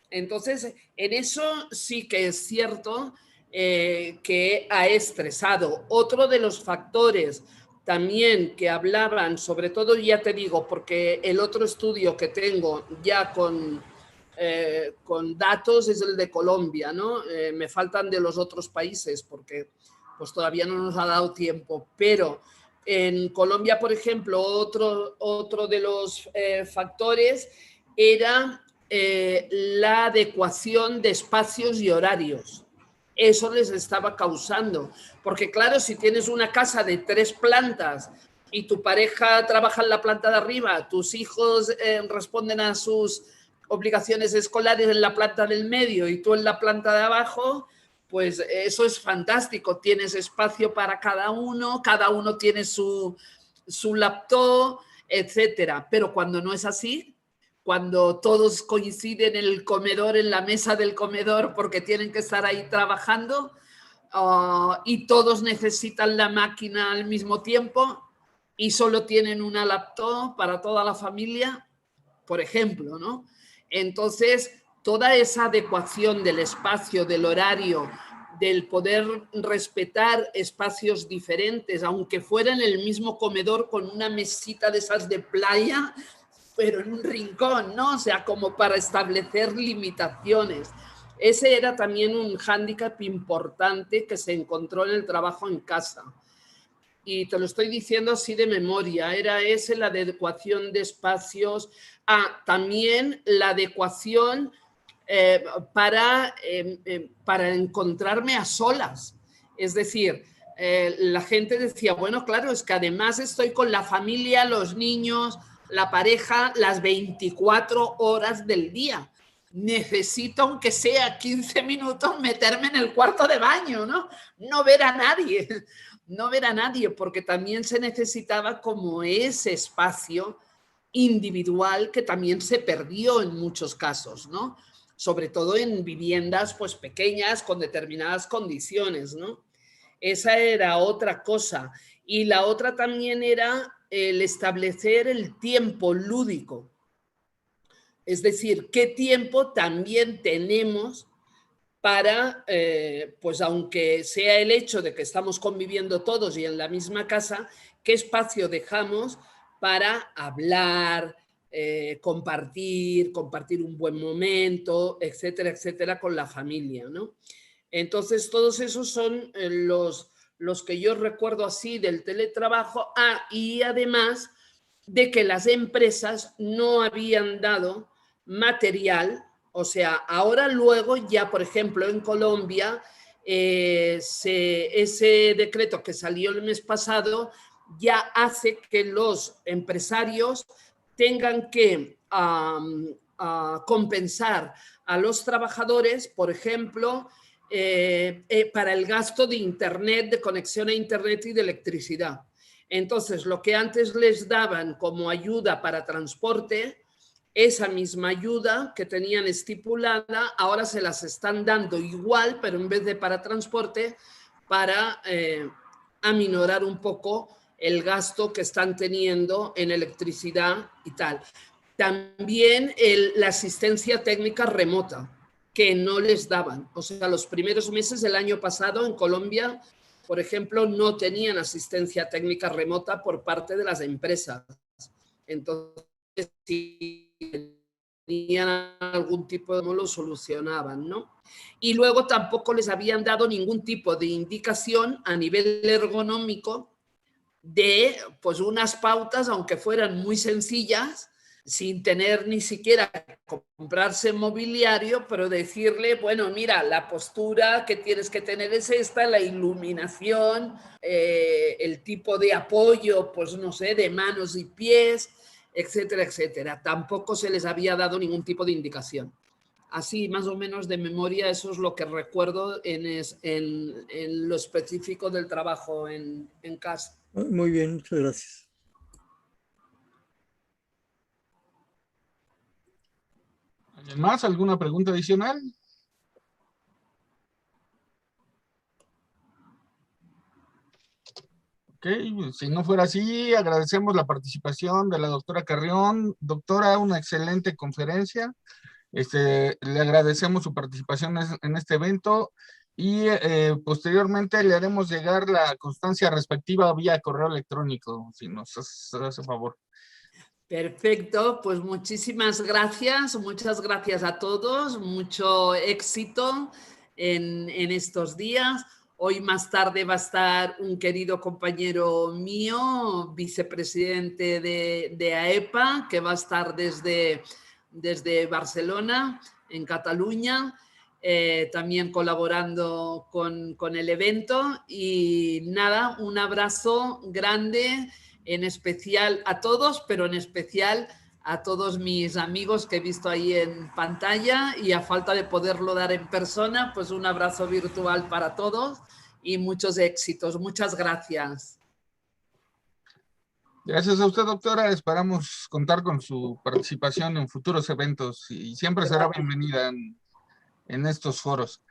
Entonces, en eso sí que es cierto que ha estresado. Otro de los factores también que hablaban, sobre todo, ya te digo, porque el otro estudio que tengo ya con datos es el de Colombia, ¿no? Me faltan de los otros países porque pues todavía no nos ha dado tiempo, pero en Colombia, por ejemplo, otro de los factores era la adecuación de espacios y horarios. Eso les estaba causando, porque claro, si tienes una casa de 3 plantas y tu pareja trabaja en la planta de arriba, tus hijos responden a sus obligaciones escolares en la planta del medio y tú en la planta de abajo, pues eso es fantástico, tienes espacio para cada uno tiene su laptop, etcétera. Pero cuando no es así, cuando todos coinciden en el comedor, en la mesa del comedor, porque tienen que estar ahí trabajando y todos necesitan la máquina al mismo tiempo y solo tienen una laptop para toda la familia, por ejemplo, ¿no? Entonces, toda esa adecuación del espacio, del horario, del poder respetar espacios diferentes, aunque fuera en el mismo comedor con una mesita de esas de playa, pero en un rincón, ¿no? O sea, como para establecer limitaciones. Ese era también un hándicap importante que se encontró en el trabajo en casa. Y te lo estoy diciendo así de memoria, era ese la adecuación de espacios, también la adecuación para encontrarme a solas. Es decir, la gente decía, bueno, claro, es que además estoy con la familia, los niños, la pareja, las 24 horas del día. Necesito, aunque sea 15 minutos, meterme en el cuarto de baño, ¿no? No ver a nadie. No ver a nadie, porque también se necesitaba como ese espacio individual que también se perdió en muchos casos, ¿no? Sobre todo en viviendas pues pequeñas con determinadas condiciones, ¿no? Esa era otra cosa. Y la otra también era el establecer el tiempo lúdico. Es decir, qué tiempo también tenemos para, pues aunque sea el hecho de que estamos conviviendo todos y en la misma casa, qué espacio dejamos para hablar, compartir un buen momento, etcétera, etcétera, con la familia, ¿no? Entonces, todos esos son los que yo recuerdo así del teletrabajo. Y además de que las empresas no habían dado material. O sea, ahora luego ya, por ejemplo, en Colombia, ese decreto que salió el mes pasado ya hace que los empresarios tengan que compensar a los trabajadores, por ejemplo, para el gasto de internet, de conexión a internet y de electricidad. Entonces, lo que antes les daban como ayuda para transporte, esa misma ayuda que tenían estipulada, ahora se las están dando igual, pero en vez de para transporte, para aminorar un poco el gasto que están teniendo en electricidad y tal. También la asistencia técnica remota, que no les daban. O sea, los primeros meses del año pasado en Colombia, por ejemplo, no tenían asistencia técnica remota por parte de las empresas. Entonces, si tenían algún tipo de, no lo solucionaban, ¿no? Y luego tampoco les habían dado ningún tipo de indicación a nivel ergonómico de, pues, unas pautas, aunque fueran muy sencillas, sin tener ni siquiera que comprarse mobiliario, pero decirle, bueno, mira, la postura que tienes que tener es esta, la iluminación, el tipo de apoyo, pues no sé, de manos y pies, etcétera, etcétera. Tampoco se les había dado ningún tipo de indicación. Así, más o menos de memoria, eso es lo que recuerdo en lo específico del trabajo en casa. Muy bien, muchas gracias. ¿Alguien más? ¿Alguna pregunta adicional? Ok, si no fuera así, agradecemos la participación de la doctora Carrión. Doctora, una excelente conferencia. Le agradecemos su participación en este evento y posteriormente le haremos llegar la constancia respectiva vía correo electrónico, si nos hace favor. Perfecto, pues muchísimas gracias, muchas gracias a todos, mucho éxito en estos días. Hoy más tarde va a estar un querido compañero mío, vicepresidente de AEPA, que va a estar desde Barcelona, en Cataluña, también colaborando con el evento. Y nada, un abrazo grande, en especial a todos, pero en especial a todos mis amigos que he visto ahí en pantalla, y a falta de poderlo dar en persona, pues un abrazo virtual para todos y muchos éxitos. Muchas gracias. Gracias a usted, doctora. Esperamos contar con su participación en futuros eventos y siempre será bienvenida en estos foros.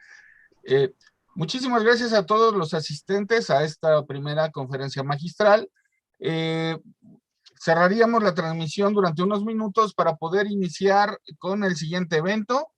Muchísimas gracias a todos los asistentes a esta primera conferencia magistral. Cerraríamos la transmisión durante unos minutos para poder iniciar con el siguiente evento.